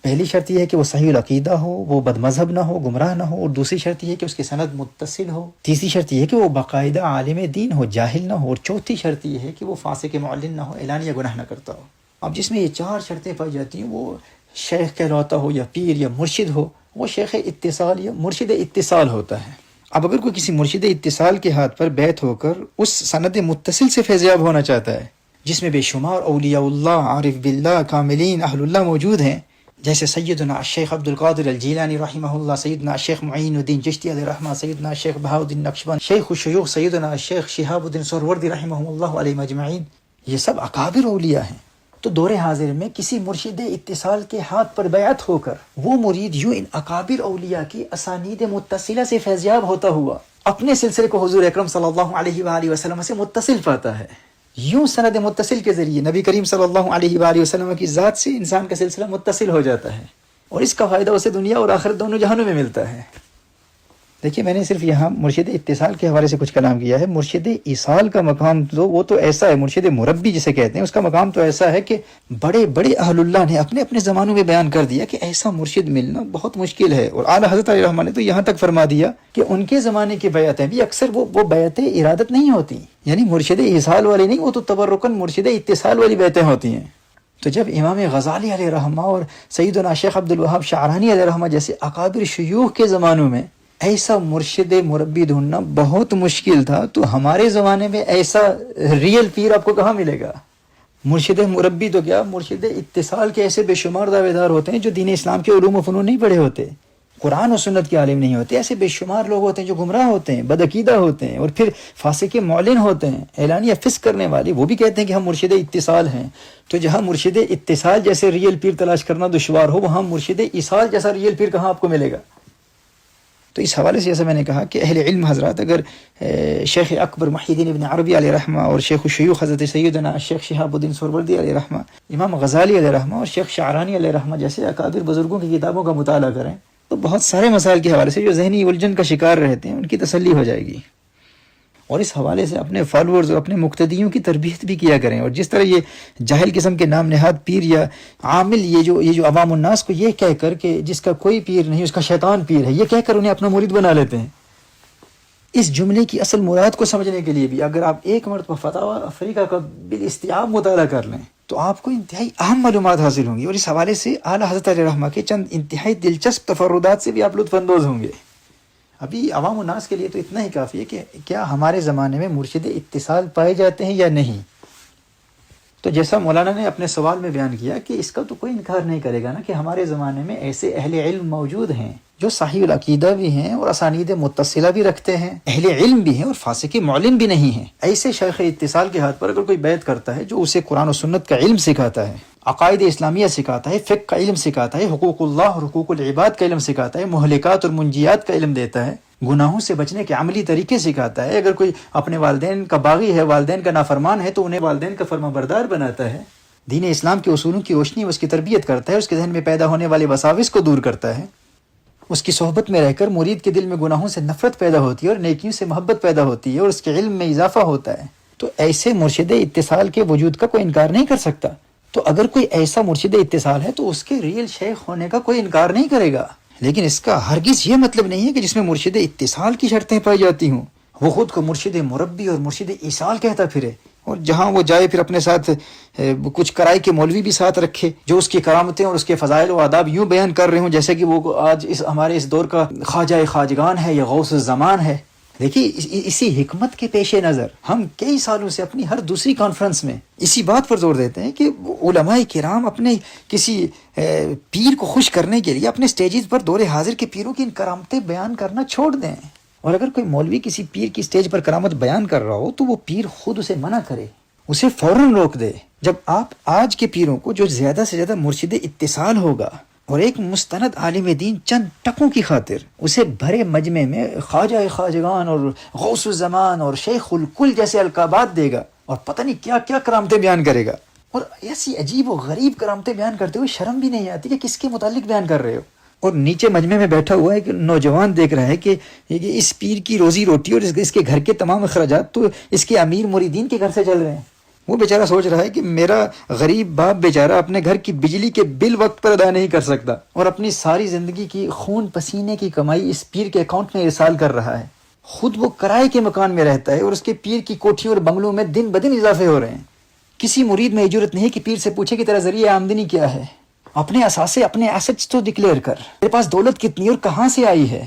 پہلی شرط یہ ہے کہ وہ صحیح العقیدہ ہو، وہ بد مذہب نہ ہو، گمراہ نہ ہو، اور دوسری شرط یہ ہے کہ اس کی سند متصل ہو. تیسری شرط یہ ہے کہ وہ باقاعدہ عالم دین ہو، جاہل نہ ہو، اور چوتھی شرط یہ ہے کہ وہ فاسق معلن نہ ہو، اعلانیہ گناہ نہ کرتا ہو. اب جس میں یہ 4 شرطیں پائی جاتی ہیں وہ شیخ کہلاتا ہو یا پیر یا مرشد ہو، وہ شیخ اتصال یا مرشد اتصال ہوتا ہے. اب اگر کوئی کسی مرشد اتصال کے ہاتھ پر بیعت ہو کر اس سند متصل سے فیضیاب ہونا چاہتا ہے جس میں بے شمار اولیاء اللہ، عارف باللہ، کاملین، اہل اللہ موجود ہیں، جیسے سیدنا الشیخ عبد القادر الجیلانی رحمہ اللہ، سیدنا الشیخ معین الدین چشتی علیہ رحمہ، سیدنا الشیخ بہاء الدین نقشبند، شیخ الشیوخ سیدنا الشیخ شہاب الدین سہروردی رحمہ اللہ علیہ مجمعین، یہ سب اکابر اولیاء ہیں. تو دور حاضر میں کسی مرشد اتصال کے ہاتھ پر بیعت ہو کر وہ مرید یوں ان اکابر اولیاء کی اسانید متصلہ سے فیضیاب ہوتا ہوا اپنے سلسلے کو حضور اکرم صلی اللہ علیہ وآلہ وسلم سے متصل پاتا ہے. یوں سند متصل کے ذریعے نبی کریم صلی اللہ علیہ وآلہ وسلم کی ذات سے انسان کا سلسلہ متصل ہو جاتا ہے، اور اس کا فائدہ اسے دنیا اور آخرت دونوں جہانوں میں ملتا ہے. دیکھیے، میں نے صرف یہاں مرشد اتصال کے حوالے سے کچھ کلام کیا ہے. مرشد ایصال کا مقام تو وہ تو ایسا ہے، مرشد مربی جسے کہتے ہیں، اس کا مقام تو ایسا ہے کہ بڑے بڑے اہل اللہ نے اپنے اپنے زمانوں میں بیان کر دیا کہ ایسا مرشد ملنا بہت مشکل ہے. اور اعلیٰ حضرت علیہ رحمٰن نے تو یہاں تک فرما دیا کہ ان کے زمانے کی بیعتیں بھی اکثر وہ بیعتیں ارادت نہیں ہوتی، یعنی مرشد ایصال والی نہیں، وہ تو تبرکاً مرشد اتصال والی بیعتیں ہوتی ہیں. تو جب امام غزالی علیہ رحمہ اور سیدنا شیخ عبد الوہاب شعرانی علیہ رحمہ جیسے اکابر شیوخ کے زمانوں میں ایسا مرشد مربی ڈھونڈنا بہت مشکل تھا، تو ہمارے زمانے میں ایسا ریئل پیر آپ کو کہاں ملے گا؟ مرشد مربی تو کیا، مرشد اتصال کے ایسے بے شمار دعوے دار ہوتے ہیں جو دین اسلام کے علوم و فنون نہیں پڑھے ہوتے، قرآن و سنت کے عالم نہیں ہوتے. ایسے بے شمار لوگ ہوتے ہیں جو گمراہ ہوتے ہیں، بدعقیدہ ہوتے ہیں، اور پھر فاسق معلن ہوتے ہیں، اعلانیہ فسق کرنے والے، وہ بھی کہتے ہیں کہ ہم مرشد اتصال ہیں. تو جہاں مرشد اتصال جیسے ریئل پیر تلاش کرنا دشوار ہو، وہاں مرشد ایصال جیسا ریئل پیر کہاں آپ کو ملے گا؟ تو اس حوالے سے جیسا میں نے کہا کہ اہل علم حضرات اگر شیخ اکبر محی الدین ابن عربی علیہ رحمہ اور شیخ الشیوخ حضرت سیدنا شیخ شہاب الدین سہروردی علیہ رحمہ، امام غزالی علیہ رحمہ اور شیخ شعرانی علیہ رحمہ جیسے اکابر بزرگوں کی کتابوں کا مطالعہ کریں تو بہت سارے مسائل کے حوالے سے جو ذہنی الجھن کا شکار رہتے ہیں ان کی تسلی ہو جائے گی. اور اس حوالے سے اپنے فالوورز اور اپنے مقتدیوں کی تربیت بھی کیا کریں. اور جس طرح یہ جاہل قسم کے نام نہاد پیر یا عامل یہ جو عوام الناس کو یہ کہہ کر کہ جس کا کوئی پیر نہیں اس کا شیطان پیر ہے، یہ کہہ کر انہیں اپنا مرید بنا لیتے ہیں. اس جملے کی اصل مراد کو سمجھنے کے لیے بھی اگر آپ ایک مرتبہ فتاوی افریقہ کا بالاستیعاب مطالعہ کر لیں تو آپ کو انتہائی اہم معلومات حاصل ہوں گی. اور اس حوالے سے اعلیٰ حضرت علیہ رحمہ کے چند انتہائی دلچسپ تفردات سے بھی آپ لطف اندوز ہوں گے. ابھی عوام الناس کے لیے تو اتنا ہی کافی ہے کہ کیا ہمارے زمانے میں مرشد اتصال پائے جاتے ہیں یا نہیں. تو جیسا مولانا نے اپنے سوال میں بیان کیا کہ اس کا تو کوئی انکار نہیں کرے گا نا کہ ہمارے زمانے میں ایسے اہل علم موجود ہیں جو صحیح العقیدہ بھی ہیں اور اسانید متصلہ بھی رکھتے ہیں، اہل علم بھی ہیں اور فاسق معلن بھی نہیں ہیں۔ ایسے شیخ اتصال کے ہاتھ پر اگر کوئی بیعت کرتا ہے جو اسے قرآن و سنت کا علم سکھاتا ہے، عقائد اسلامیہ سکھاتا ہے، فقہ کا علم سکھاتا ہے، حقوق اللہ اور حقوق العباد کا علم سکھاتا ہے، مہلکات اور منجیات کا علم دیتا ہے، گناہوں سے بچنے کے عملی طریقے سکھاتا ہے، اگر کوئی اپنے والدین کا باغی ہے، والدین کا نافرمان ہے تو انہیں والدین کا فرما بردار بناتا ہے، دین اسلام کے اصولوں کی روشنی میں اس کی تربیت کرتا ہے، اس کے ذہن میں پیدا ہونے والے وساوس کو دور کرتا ہے، اس کی صحبت میں رہ کر مرید کے دل میں گناہوں سے نفرت پیدا ہوتی ہے اور نیکیوں سے محبت پیدا ہوتی ہے اور اس کے علم میں اضافہ ہوتا ہے، تو ایسے مرشد اتصال کے وجود کا کوئی انکار نہیں کر سکتا۔ تو اگر کوئی ایسا مرشد اتصال ہے تو اس کے ریل شیخ ہونے کا کوئی انکار نہیں کرے گا، لیکن اس کا ہرگز یہ مطلب نہیں ہے کہ جس میں مرشد اتصال کی شرطیں پائی جاتی ہوں وہ خود کو مرشد مربی اور مرشد ایصال کہتا پھرے، اور جہاں وہ جائے پھر اپنے ساتھ کچھ کرائے کے مولوی بھی ساتھ رکھے جو اس کی کرامتیں اور اس کے فضائل و آداب یوں بیان کر رہے ہوں جیسے کہ وہ آج ہمارے اس دور کا خواجہ خواجگان ہے یا غوث الزمان ہے۔ دیکھیے اسی حکمت کے پیش نظر ہم کئی سالوں سے اپنی ہر دوسری کانفرنس میں اسی بات پر زور دیتے ہیں کہ علماء کرام اپنے کسی پیر کو خوش کرنے کے لیے اپنے سٹیجز پر دور حاضر کے پیروں کی ان کرامتیں بیان کرنا چھوڑ دیں، اور اگر کوئی مولوی کسی پیر کی سٹیج پر کرامت بیان کر رہا ہو تو وہ پیر خود اسے منع کرے، اسے فوراً روک دے۔ جب آپ آج کے پیروں کو جو زیادہ سے زیادہ مرشد اتصال ہوگا اور ایک مستند عالم دین چند ٹکوں کی خاطر اسے بھرے مجمع میں خواجہ خواجگان اور غوث الزمان اور شیخ الکل جیسے القابات دے گا اور پتہ نہیں کیا کیا کرامتیں بیان کرے گا، اور ایسی عجیب و غریب کرامتیں بیان کرتے ہوئے شرم بھی نہیں آتی کہ کس کے متعلق بیان کر رہے ہو، اور نیچے مجمع میں بیٹھا ہوا ہے کہ نوجوان دیکھ رہا ہے کہ اس پیر کی روزی روٹی اور اس کے گھر کے تمام اخراجات تو اس کے امیر مریدین کے گھر سے چل رہے ہیں، وہ بیچارہ سوچ رہا ہے کہ میرا غریب باپ بیچارہ اپنے گھر کی بجلی کے بل وقت پر ادا نہیں کر سکتا اور اپنی ساری زندگی کی خون پسینے کی کمائی اس پیر کے اکاؤنٹ میں ارسال کر رہا ہے، خود وہ کرائے کے مکان میں رہتا ہے اور اس کے پیر کی کوٹھیوں اور بنگلوں میں دن بدن اضافے ہو رہے ہیں۔ کسی مرید میں جرت نہیں کہ پیر سے پوچھے کہ تیرا ذریعہ آمدنی کیا ہے، اپنے اثاثے اپنے ایسٹس تو ڈکلیئر کر، تیرے پاس دولت کتنی اور کہاں سے آئی ہے،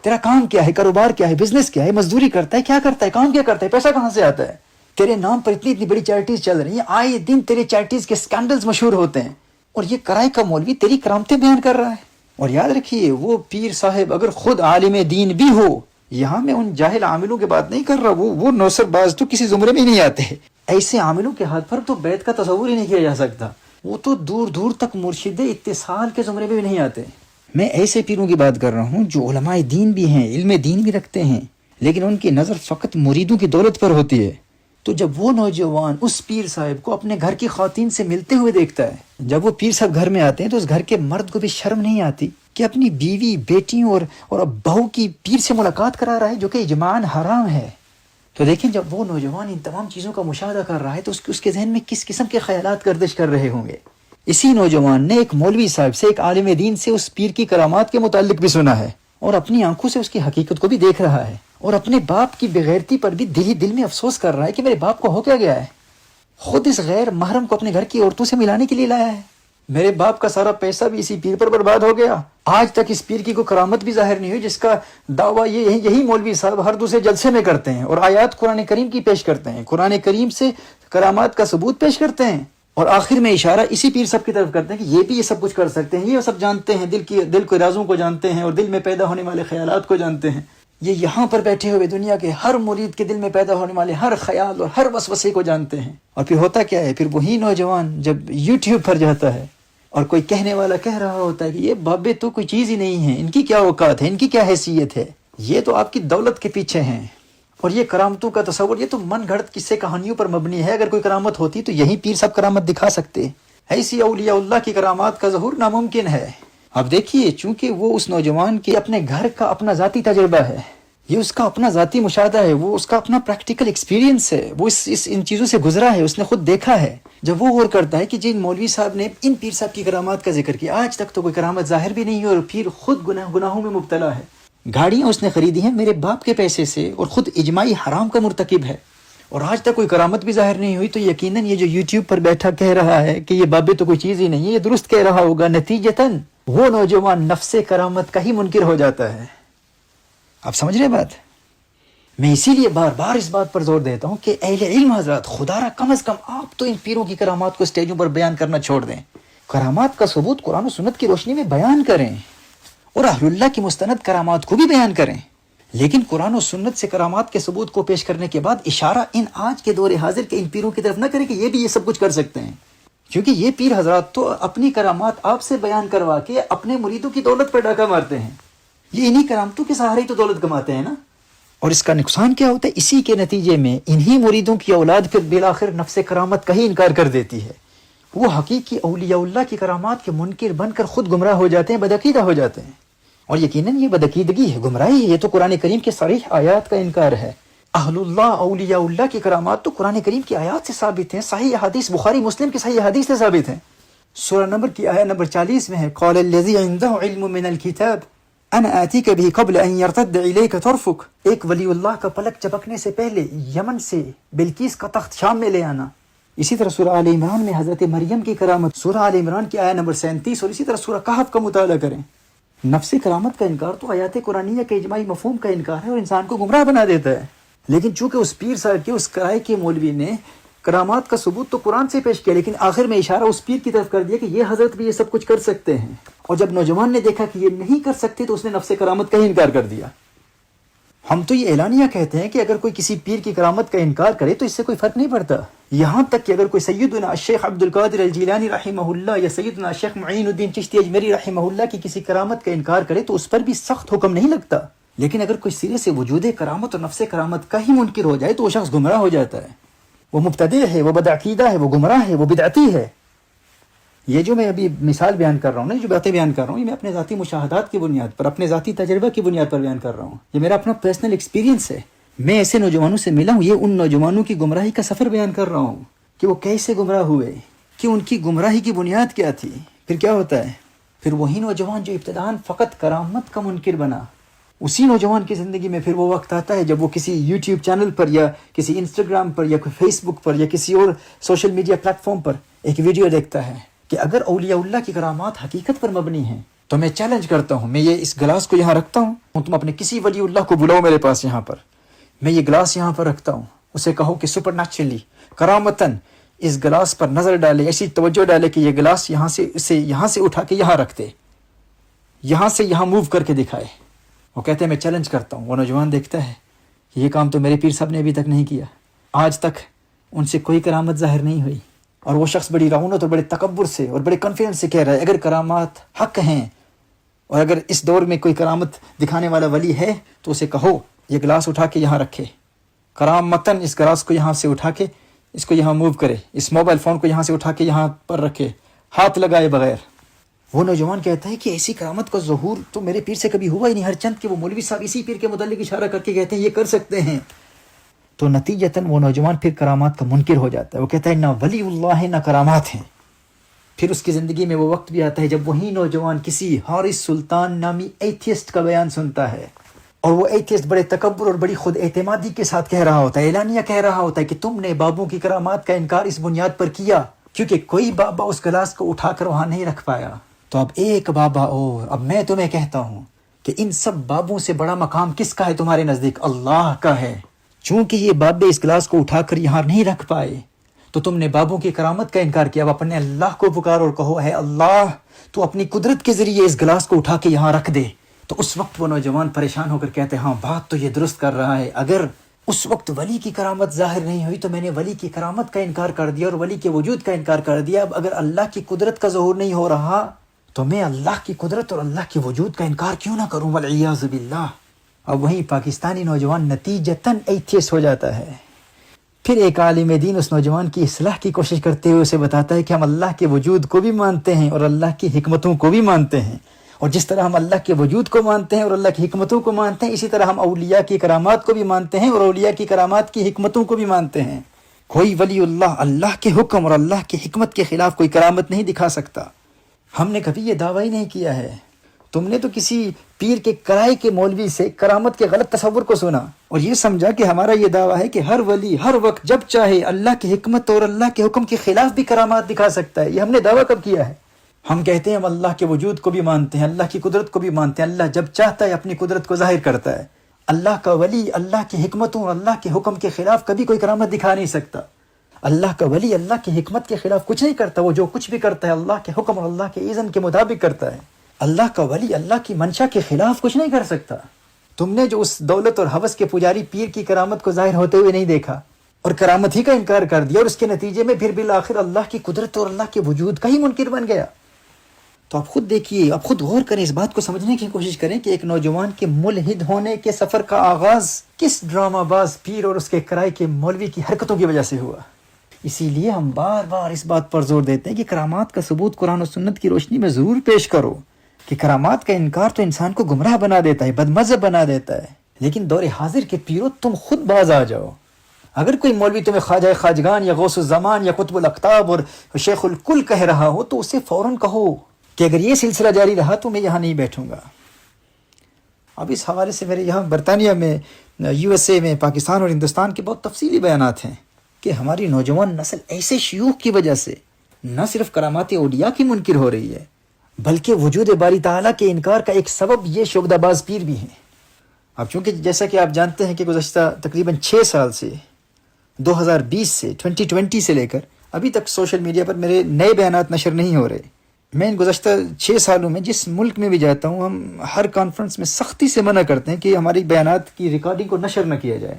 تیرا کام کیا ہے، کاروبار کیا ہے، بزنس کیا ہے، مزدوری کرتا ہے، کیا کرتا ہے، کام کیا کرتا ہے، پیسہ کہاں سے آتا ہے، تیرے نام پر اتنی بڑی چیریٹیز چل رہی ہیں، آئے دن تیرے چیریٹیز کے سکینڈلز مشہور ہوتے ہیں، اور یہ کرائے کا مولوی تیری کرامتیں بیان کر رہا ہے۔ اور یاد رکھیے وہ پیر صاحب اگر خود عالم دین بھی ہو، یہاں میں ان جاہل عاملوں کی بات نہیں کر رہا، وہ نوسر باز تو کسی زمرے میں ہی نہیں آتے، ایسے عاملوں کے ہاتھ پر تو بیعت کا تصور ہی نہیں کیا جا سکتا، وہ تو دور دور تک مرشد اتصال کے زمرے میں بھی نہیں آتے۔ میں ایسے پیروں کی بات کر رہا ہوں جو علماء دین بھی ہیں، علم دین بھی رکھتے ہیں، لیکن ان کی نظر فقط مریدوں کی دولت پر ہوتی ہے۔ تو جب وہ نوجوان اس پیر صاحب کو اپنے گھر کی خواتین سے ملتے ہوئے دیکھتا ہے، جب وہ پیر صاحب گھر میں آتے ہیں تو اس گھر کے مرد کو بھی شرم نہیں آتی کہ اپنی بیوی بیٹیوں اور بہو کی پیر سے ملاقات کرا رہا ہے جو کہ اجماعاً حرام ہے۔ تو دیکھیں جب وہ نوجوان ان تمام چیزوں کا مشاہدہ کر رہا ہے تو اس کے ذہن میں کس قسم کے خیالات گردش کر رہے ہوں گے۔ اسی نوجوان نے ایک مولوی صاحب سے، ایک عالم دین سے اس پیر کی کرامات کے متعلق بھی سنا ہے اور اپنی آنکھوں سے اس کی حقیقت کو بھی دیکھ رہا ہے، اور اپنے باپ کی بغیرتی پر بھی دل میں افسوس کر رہا ہے کہ میرے باپ کو ہو کیا گیا ہے، خود اس غیر محرم کو اپنے گھر کی عورتوں سے ملانے کے لیے لایا ہے، میرے باپ کا سارا پیسہ بھی اسی پیر پر برباد ہو گیا، آج تک اس پیر کی کوئی کرامت بھی ظاہر نہیں ہوئی جس کا دعویٰ یہی مولوی صاحب ہر دوسرے جلسے میں کرتے ہیں، اور آیات قرآن کریم کی پیش کرتے ہیں، قرآن کریم سے کرامات کا ثبوت پیش کرتے ہیں، اور آخر میں اشارہ اسی پیر صاحب کی طرف کرتے ہیں کہ یہ بھی یہ سب کچھ کر سکتے ہیں، یہ سب جانتے ہیں، دل کے رازوں کو جانتے ہیں اور دل میں پیدا ہونے والے خیالات کو جانتے ہیں، یہ یہاں پر بیٹھے ہوئے دنیا کے ہر مرید کے دل میں پیدا ہونے والے ہر خیال اور ہر وسوسے کو جانتے ہیں۔ اور پھر ہوتا کیا ہے، پھر وہی نوجوان جب یوٹیوب پر جاتا ہے اور کوئی کہنے والا کہہ رہا ہوتا ہے کہ یہ بابے تو کوئی چیز ہی نہیں ہے، ان کی کیا اوقات ہے، ان کی کیا حیثیت ہے، یہ تو آپ کی دولت کے پیچھے ہیں، اور یہ کرامتوں کا تصور یہ تو من گھڑت قصے کہانیوں پر مبنی ہے، اگر کوئی کرامت ہوتی تو یہی پیر صاحب کرامت دکھا سکتے، ایسی اولیاء اللہ کی کرامات کا ظہور ناممکن ہے۔ اب دیکھیے چونکہ وہ اس نوجوان کے اپنے گھر کا اپنا ذاتی تجربہ ہے، یہ اس کا اپنا ذاتی مشاہدہ ہے، وہ اس کا اپنا پریکٹیکل ایکسپیرینس ہے، وہ ان چیزوں سے گزرا ہے، اس نے خود دیکھا ہے، جب وہ غور کرتا ہے کہ جن مولوی صاحب نے ان پیر صاحب کی کرامات کا ذکر کیا آج تک تو کوئی کرامت ظاہر بھی نہیں ہے، اور پیر خود گناہوں میں مبتلا ہے، گاڑیاں اس نے خریدی ہیں میرے باپ کے پیسے سے اور خود اجماعی حرام کا مرتکب ہے، اور آج تک کوئی کرامت بھی ظاہر نہیں ہوئی، تو یقیناً یہ جو یوٹیوب پر بیٹھا کہہ رہا ہے کہ یہ بابے تو کوئی چیز ہی نہیں ہے، یہ درست کہہ رہا ہوگا، نتیجتاً وہ نوجوان نفس کرامت کا ہی منکر ہو جاتا ہے۔ آپ سمجھ رہے بات؟ میں اسی لیے بار بار اس بات پر زور دیتا ہوں کہ اہل علم حضرات، خدا را کم از کم آپ تو ان پیروں کی کرامات کو اسٹیجوں پر بیان کرنا چھوڑ دیں، کرامات کا ثبوت قرآن و سنت کی روشنی میں بیان کریں اور اہل اللہ کی مستند کرامات کو بھی بیان کریں، لیکن قرآن و سنت سے کرامات کے ثبوت کو پیش کرنے کے بعد اشارہ ان آج کے دور حاضر کے ان پیروں کی طرف نہ کریں کہ یہ بھی یہ سب کچھ کر سکتے ہیں، کیونکہ یہ پیر حضرات تو اپنی کرامات آپ سے بیان کروا کے اپنے مریدوں کی دولت پر ڈاکہ مارتے ہیں، یہ انہی کرامتوں کے سہارے ہی تو دولت کماتے ہیں نا۔ اور اس کا نقصان کیا ہوتا ہے؟ اسی کے نتیجے میں انہی مریدوں کی اولاد پھر بالآخر نفس کرامت کا ہی انکار کر دیتی ہے، وہ حقیقی اولیاء اللہ کی کرامات کے منکر بن کر خود گمراہ ہو جاتے ہیں، بدعقیدہ ہو جاتے ہیں، اور یقیناً یہ بدعقیدگی ہے، گمراہی ہے، یہ تو قرآن کریم کے صریح آیات کا انکار ہے۔ اہل اللہ اولیاء اللہ کی کرامات تو قرآن کریم کی آیات سے ثابت ہیں، صحیح حدیث بخاری مسلم کی صحیح حدیث سے ثابت ہیں۔ سورہ نمبر کی آیت نمبر 40 میں ہے، قال الذی عنده علم من الكتاب انا آتیک به قبل ان يرتد الیک طرفک، ایک ولی اللہ کا پلک چپکنے سے پہلے یمن سے بلقیس کا تخت شام میں لے آنا۔ اسی طرح سورہ آل عمران میں حضرت مریم کی کرامت، سورہ آل عمران کی آیت نمبر 37، اور اسی طرح سورہ کہف کا مطالعہ کریں۔ نفس کرامت کا انکار تو آیات قرآنیہ کے اجماعی مفہوم کا انکار ہے اور انسان کو گمراہ بنا دیتا ہے، لیکن چونکہ اس پیر صاحب کے اس کرائے کے مولوی نے کرامات کا ثبوت تو قرآن سے پیش کیا، لیکن آخر میں اشارہ اس پیر کی طرف کر دیا کہ یہ حضرت بھی یہ سب کچھ کر سکتے ہیں، اور جب نوجوان نے دیکھا کہ یہ نہیں کر سکتے تو اس نے نفس کرامت کا ہی انکار کر دیا۔ ہم تو یہ اعلانیہ کہتے ہیں کہ اگر کوئی کسی پیر کی کرامت کا انکار کرے تو اس سے کوئی فرق نہیں پڑتا، یہاں تک کہ اگر کوئی سیدنا الشیخ عبد القادر الجیلانی رحمہ اللہ یا سیدنا الشیخ معین الدین چشتی اجمیری رحمہ اللہ کی کسی کرامت کا انکار کرے تو اس پر بھی سخت حکم نہیں لگتا، لیکن اگر کوئی سرے سے وجود کرامت اور نفس کرامت کا ہی منکر ہو جائے تو وہ شخص گمراہ ہو جاتا ہے، وہ مبتدع ہے، وہ بدعقیدہ ہے، وہ گمراہ ہے، وہ بدعتی ہے۔ یہ جو میں ابھی مثال بیان کر رہا ہوں نا، جو باتیں بیان کر رہا ہوں، یہ میں اپنے ذاتی مشاہدات کی بنیاد پر، اپنے ذاتی تجربہ کی بنیاد پر بیان کر رہا ہوں، یہ میرا اپنا پرسنل ایکسپیرینس ہے۔ میں ایسے نوجوانوں سے ملا ہوں، یہ ان نوجوانوں کی گمراہی کا سفر بیان کر رہا ہوں کہ وہ کیسے گمراہ ہوئے، کہ ان کی گمراہی کی بنیاد کیا تھی۔ پھر کیا ہوتا ہے؟ پھر وہی نوجوان جو ابتداءً فقط کرامت کا منکر بنا، اسی نوجوان کی زندگی میں پھر وہ وقت آتا ہے جب وہ کسی یوٹیوب چینل پر یا کسی انسٹاگرام پر یا فیس بک پر یا کسی اور سوشل میڈیا پلیٹ فارم پر ایک ویڈیو دیکھتا ہے کہ اگر اولیاء اللہ کی کرامات حقیقت پر مبنی ہیں تو میں چیلنج کرتا ہوں، میں یہ اس گلاس کو یہاں رکھتا ہوں، تم اپنے کسی ولی اللہ کو بلاؤ میرے پاس یہاں پر، میں یہ گلاس یہاں پر رکھتا ہوں، اسے کہو کہ سپر نیچرلی کرامتاً اس گلاس پر نظر ڈالے، ایسی توجہ ڈالے کہ یہ گلاس یہاں سے اٹھا کے یہاں رکھ دے، یہاں سے یہاں موو کر کے دکھائے۔ وہ کہتے ہیں میں چیلنج کرتا ہوں، وہ نوجوان دیکھتا ہے کہ یہ کام تو میرے پیر صاحب نے ابھی تک نہیں کیا، آج تک ان سے کوئی کرامت ظاہر نہیں ہوئی، اور وہ شخص بڑی رعونت اور بڑے تکبر سے اور بڑے کانفیڈنس سے کہہ رہا ہے اگر کرامات حق ہیں اور اگر اس دور میں کوئی کرامت دکھانے والا ولی ہے تو اسے کہو یہ گلاس اٹھا کے یہاں رکھے، کرامتاً اس گلاس کو یہاں سے اٹھا کے اس کو یہاں موو کرے، اس موبائل فون کو یہاں سے اٹھا کے یہاں پر رکھے، ہاتھ لگائے بغیر۔ وہ نوجوان کہتا ہے کہ ایسی کرامت کا ظہور تو میرے پیر سے کبھی ہوا ہی نہیں، ہر چند کہ وہ مولوی صاحب اسی پیر کے متعلق اشارہ کر کے کہتے ہیں یہ کر سکتے ہیں، تو نتیجتاً وہ نوجوان پھر کرامات کا منکر ہو جاتا ہے، وہ کہتا ہے نہ ولی اللہ ہے نہ کرامات ہیں۔ پھر اس کی زندگی میں وہ وقت بھی آتا ہے جب وہی نوجوان کسی حارث سلطان نامی ایتھیسٹ کا بیان سنتا ہے، اور وہ ایتھیسٹ بڑے تکبر اور بڑی خود اعتمادی کے ساتھ کہہ رہا ہوتا ہے، اعلانیہ کہہ رہا ہوتا ہے کہ تم نے بابوں کی کرامات کا انکار اس بنیاد پر کیا کیونکہ کوئی بابا اس گلاس کو اٹھا کر وہاں نہیں رکھ پایا، تو اب ایک بابا اور، اب میں تمہیں کہتا ہوں کہ ان سب بابوں سے بڑا مقام کس کا ہے تمہارے نزدیک؟ اللہ کا ہے۔ چونکہ یہ بابے اس گلاس کو اٹھا کر یہاں نہیں رکھ پائے تو تم نے بابوں کی کرامت کا انکار کیا، اب اپنے اللہ کو پکار اور کہو ہے اللہ تو اپنی قدرت کے ذریعے اس گلاس کو اٹھا کے یہاں رکھ دے۔ تو اس وقت وہ نوجوان پریشان ہو کر کہتے ہیں ہاں بات تو یہ درست کر رہا ہے، اگر اس وقت ولی کی کرامت ظاہر نہیں ہوئی تو میں نے ولی کی کرامت کا انکار کر دیا اور ولی کے وجود کا انکار کر دیا، اب اگر اللہ کی قدرت کا ظہور نہیں ہو رہا تو میں اللہ کی قدرت اور اللہ کے وجود کا انکار کیوں نہ کروں، والعیاذ باللہ۔ اب وہیں پاکستانی نوجوان نتیجتاً ایتھیسٹ ہو جاتا ہے۔ پھر ایک عالم دین اس نوجوان کی اصلاح کی کوشش کرتے ہوئے اسے بتاتا ہے کہ ہم اللہ کے وجود کو بھی مانتے ہیں اور اللہ کی حکمتوں کو بھی مانتے ہیں، اور جس طرح ہم اللہ کے وجود کو مانتے ہیں اور اللہ کی حکمتوں کو مانتے ہیں، اسی طرح ہم اولیاء کی کرامات کو بھی مانتے ہیں اور اولیاء کی کرامات کی حکمتوں کو بھی مانتے ہیں۔ کوئی ولی اللہ کے حکم اور اللہ کی حکمت کے خلاف کوئی کرامت نہیں دکھا سکتا۔ ہم نے کبھی یہ دعویٰ ہی نہیں کیا ہے، تم نے تو کسی پیر کے کرائے کے مولوی سے کرامت کے غلط تصور کو سنا اور یہ سمجھا کہ ہمارا یہ دعویٰ ہے کہ ہر ولی ہر وقت جب چاہے اللہ کی حکمت اور اللہ کے حکم کے خلاف بھی کرامات دکھا سکتا ہے۔ یہ ہم نے دعویٰ کب کیا ہے؟ ہم کہتے ہیں ہم اللہ کے وجود کو بھی مانتے ہیں، اللہ کی قدرت کو بھی مانتے ہیں، اللہ جب چاہتا ہے اپنی قدرت کو ظاہر کرتا ہے، اللہ کا ولی اللہ کی حکمتوں اور اللہ کے حکم کے خلاف کبھی کوئی کرامت دکھا نہیں سکتا. اللہ کا ولی اللہ کی حکمت کے خلاف کچھ نہیں کرتا. وہ جو کچھ بھی کرتا ہے اللہ کے حکم اور اللہ کے اذن کے مطابق کرتا ہے. اللہ کا ولی اللہ کی منشا کے خلاف کچھ نہیں کر سکتا. تم نے جو اس دولت اور ہوس کے پجاری پیر کی کرامت کو ظاہر ہوتے ہوئے نہیں دیکھا اور کرامت ہی کا انکار کر دیا، اور اس کے نتیجے میں پھر بالآخر اللہ کی قدرت اور اللہ کے وجود کا ہی منکر بن گیا. تو آپ خود دیکھیے، آپ خود غور کریں، اس بات کو سمجھنے کی کوشش کریں کہ ایک نوجوان کے ملحد ہونے کے سفر کا آغاز کس ڈرامہ باز پیر اور اس کے کرائے کے مولوی کی حرکتوں کی وجہ سے ہوا. اسی لیے ہم بار بار اس بات پر زور دیتے ہیں کہ کرامات کا ثبوت قرآن و سنت کی روشنی میں ضرور پیش کرو، کہ کرامات کا انکار تو انسان کو گمراہ بنا دیتا ہے، بدمذہب بنا دیتا ہے. لیکن دور حاضر کے پیرو تم خود باز آ جاؤ. اگر کوئی مولوی تمہیں خواجہ خواجگان یا غوث الزمان یا قطب الاقطاب اور شیخ الکل کہہ رہا ہو تو اسے فوراً کہو کہ اگر یہ سلسلہ جاری رہا تو میں یہاں نہیں بیٹھوں گا. اب اس حوالے سے میرے یہاں برطانیہ میں، USA میں، پاکستان اور ہندوستان کے بہت تفصیلی بیانات ہیں کہ ہماری نوجوان نسل ایسے شیوخ کی وجہ سے نہ صرف کرامات اولیاء کی منکر ہو رہی ہے، بلکہ وجود باری تعالیٰ کے انکار کا ایک سبب یہ شعبدہ باز پیر بھی ہیں. اب چونکہ جیسا کہ آپ جانتے ہیں کہ گزشتہ تقریباً 6 سال سے 2020 سے 2020 سے لے کر ابھی تک سوشل میڈیا پر میرے نئے بیانات نشر نہیں ہو رہے. میں ان گزشتہ 6 سالوں میں جس ملک میں بھی جاتا ہوں، ہم ہر کانفرنس میں سختی سے منع کرتے ہیں کہ ہماری بیانات کی ریکارڈنگ کو نشر نہ کیا جائے.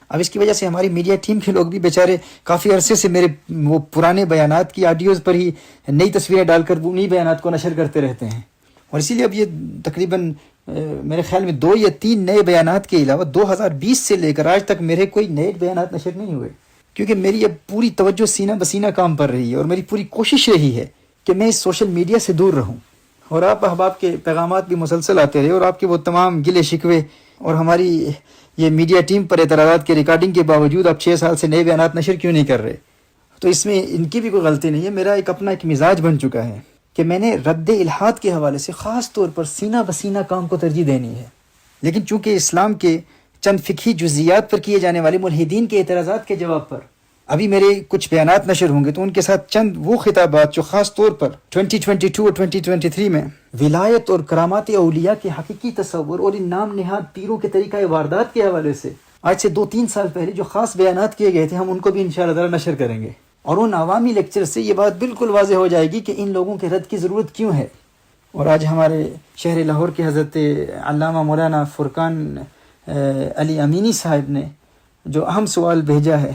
اب اس کی وجہ سے ہماری میڈیا ٹیم کے لوگ بھی بیچارے کافی عرصے سے میرے وہ پرانے بیانات کی آڈیوز پر ہی نئی تصویریں ڈال کر انہی بیانات کو نشر کرتے رہتے ہیں. اور اسی لیے اب یہ تقریباً میرے خیال میں 2 یا 3 نئے بیانات کے علاوہ 2020 سے لے کر آج تک میرے کوئی نئے بیانات نشر نہیں ہوئے، کیونکہ میری اب پوری توجہ سینہ بسینہ کام پر رہی ہے اور میری پوری کوشش رہی ہے کہ میں اس سوشل میڈیا سے دور رہوں. اور آپ احباب کے پیغامات بھی مسلسل آتے رہے، اور آپ کے وہ تمام گلے شکوے اور ہماری یہ میڈیا ٹیم پر اعتراضات کے ریکارڈنگ کے باوجود آپ 6 سال سے نئے بیانات نشر کیوں نہیں کر رہے. تو اس میں ان کی بھی کوئی غلطی نہیں ہے. میرا اپنا ایک مزاج بن چکا ہے کہ میں نے رد الحاد کے حوالے سے خاص طور پر سینہ بسینہ کام کو ترجیح دینی ہے. لیکن چونکہ اسلام کے چند فقہی جزیات پر کیے جانے والے ملحدین کے اعتراضات کے جواب پر ابھی میرے کچھ بیانات نشر ہوں گے، تو ان کے ساتھ چند وہ خطابات جو خاص طور پر 2022 اور 2023 میں ولایت اور کرامات اولیاء کے حقیقی تصور اور ان نام نہاد پیروں کے طریقہ واردات کے حوالے سے آج سے 2-3 سال پہلے جو خاص بیانات کیے گئے تھے، ہم ان کو بھی انشاءاللہ تعالی نشر کریں گے. اور ان عوامی لیکچر سے یہ بات بالکل واضح ہو جائے گی کہ ان لوگوں کے رد کی ضرورت کیوں ہے. اور آج ہمارے شہر لاہور کے حضرت علامہ مولانا فرقان علی امینی صاحب نے جو اہم سوال بھیجا ہے،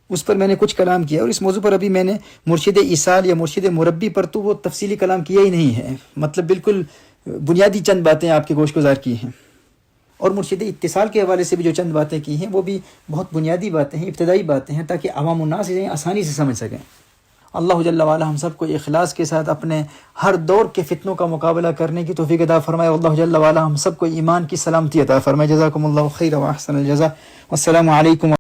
اس پر میں نے کچھ کلام کیا. اور اس موضوع پر ابھی میں نے مرشد ایصال یا مرشد مربی پر تو وہ تفصیلی کلام کیا ہی نہیں ہے، مطلب بالکل بنیادی چند باتیں آپ کے گوش گزار کی ہیں. اور مرشد اتصال کے حوالے سے بھی جو چند باتیں کی ہیں وہ بھی بہت بنیادی باتیں ہیں، ابتدائی باتیں ہیں، تاکہ عوام الناس انہیں آسانی سے سمجھ سکیں. اللہ جل وعلا ہم سب کو اخلاص کے ساتھ اپنے ہر دور کے فتنوں کا مقابلہ کرنے کی توفیق عطا فرمائے. اللہ جل وعلا ہم سب کو ایمان کی سلامتی عطا فرمائے. جزاکم اللہ خیر و احسن الجزاء. والسلام علیکم.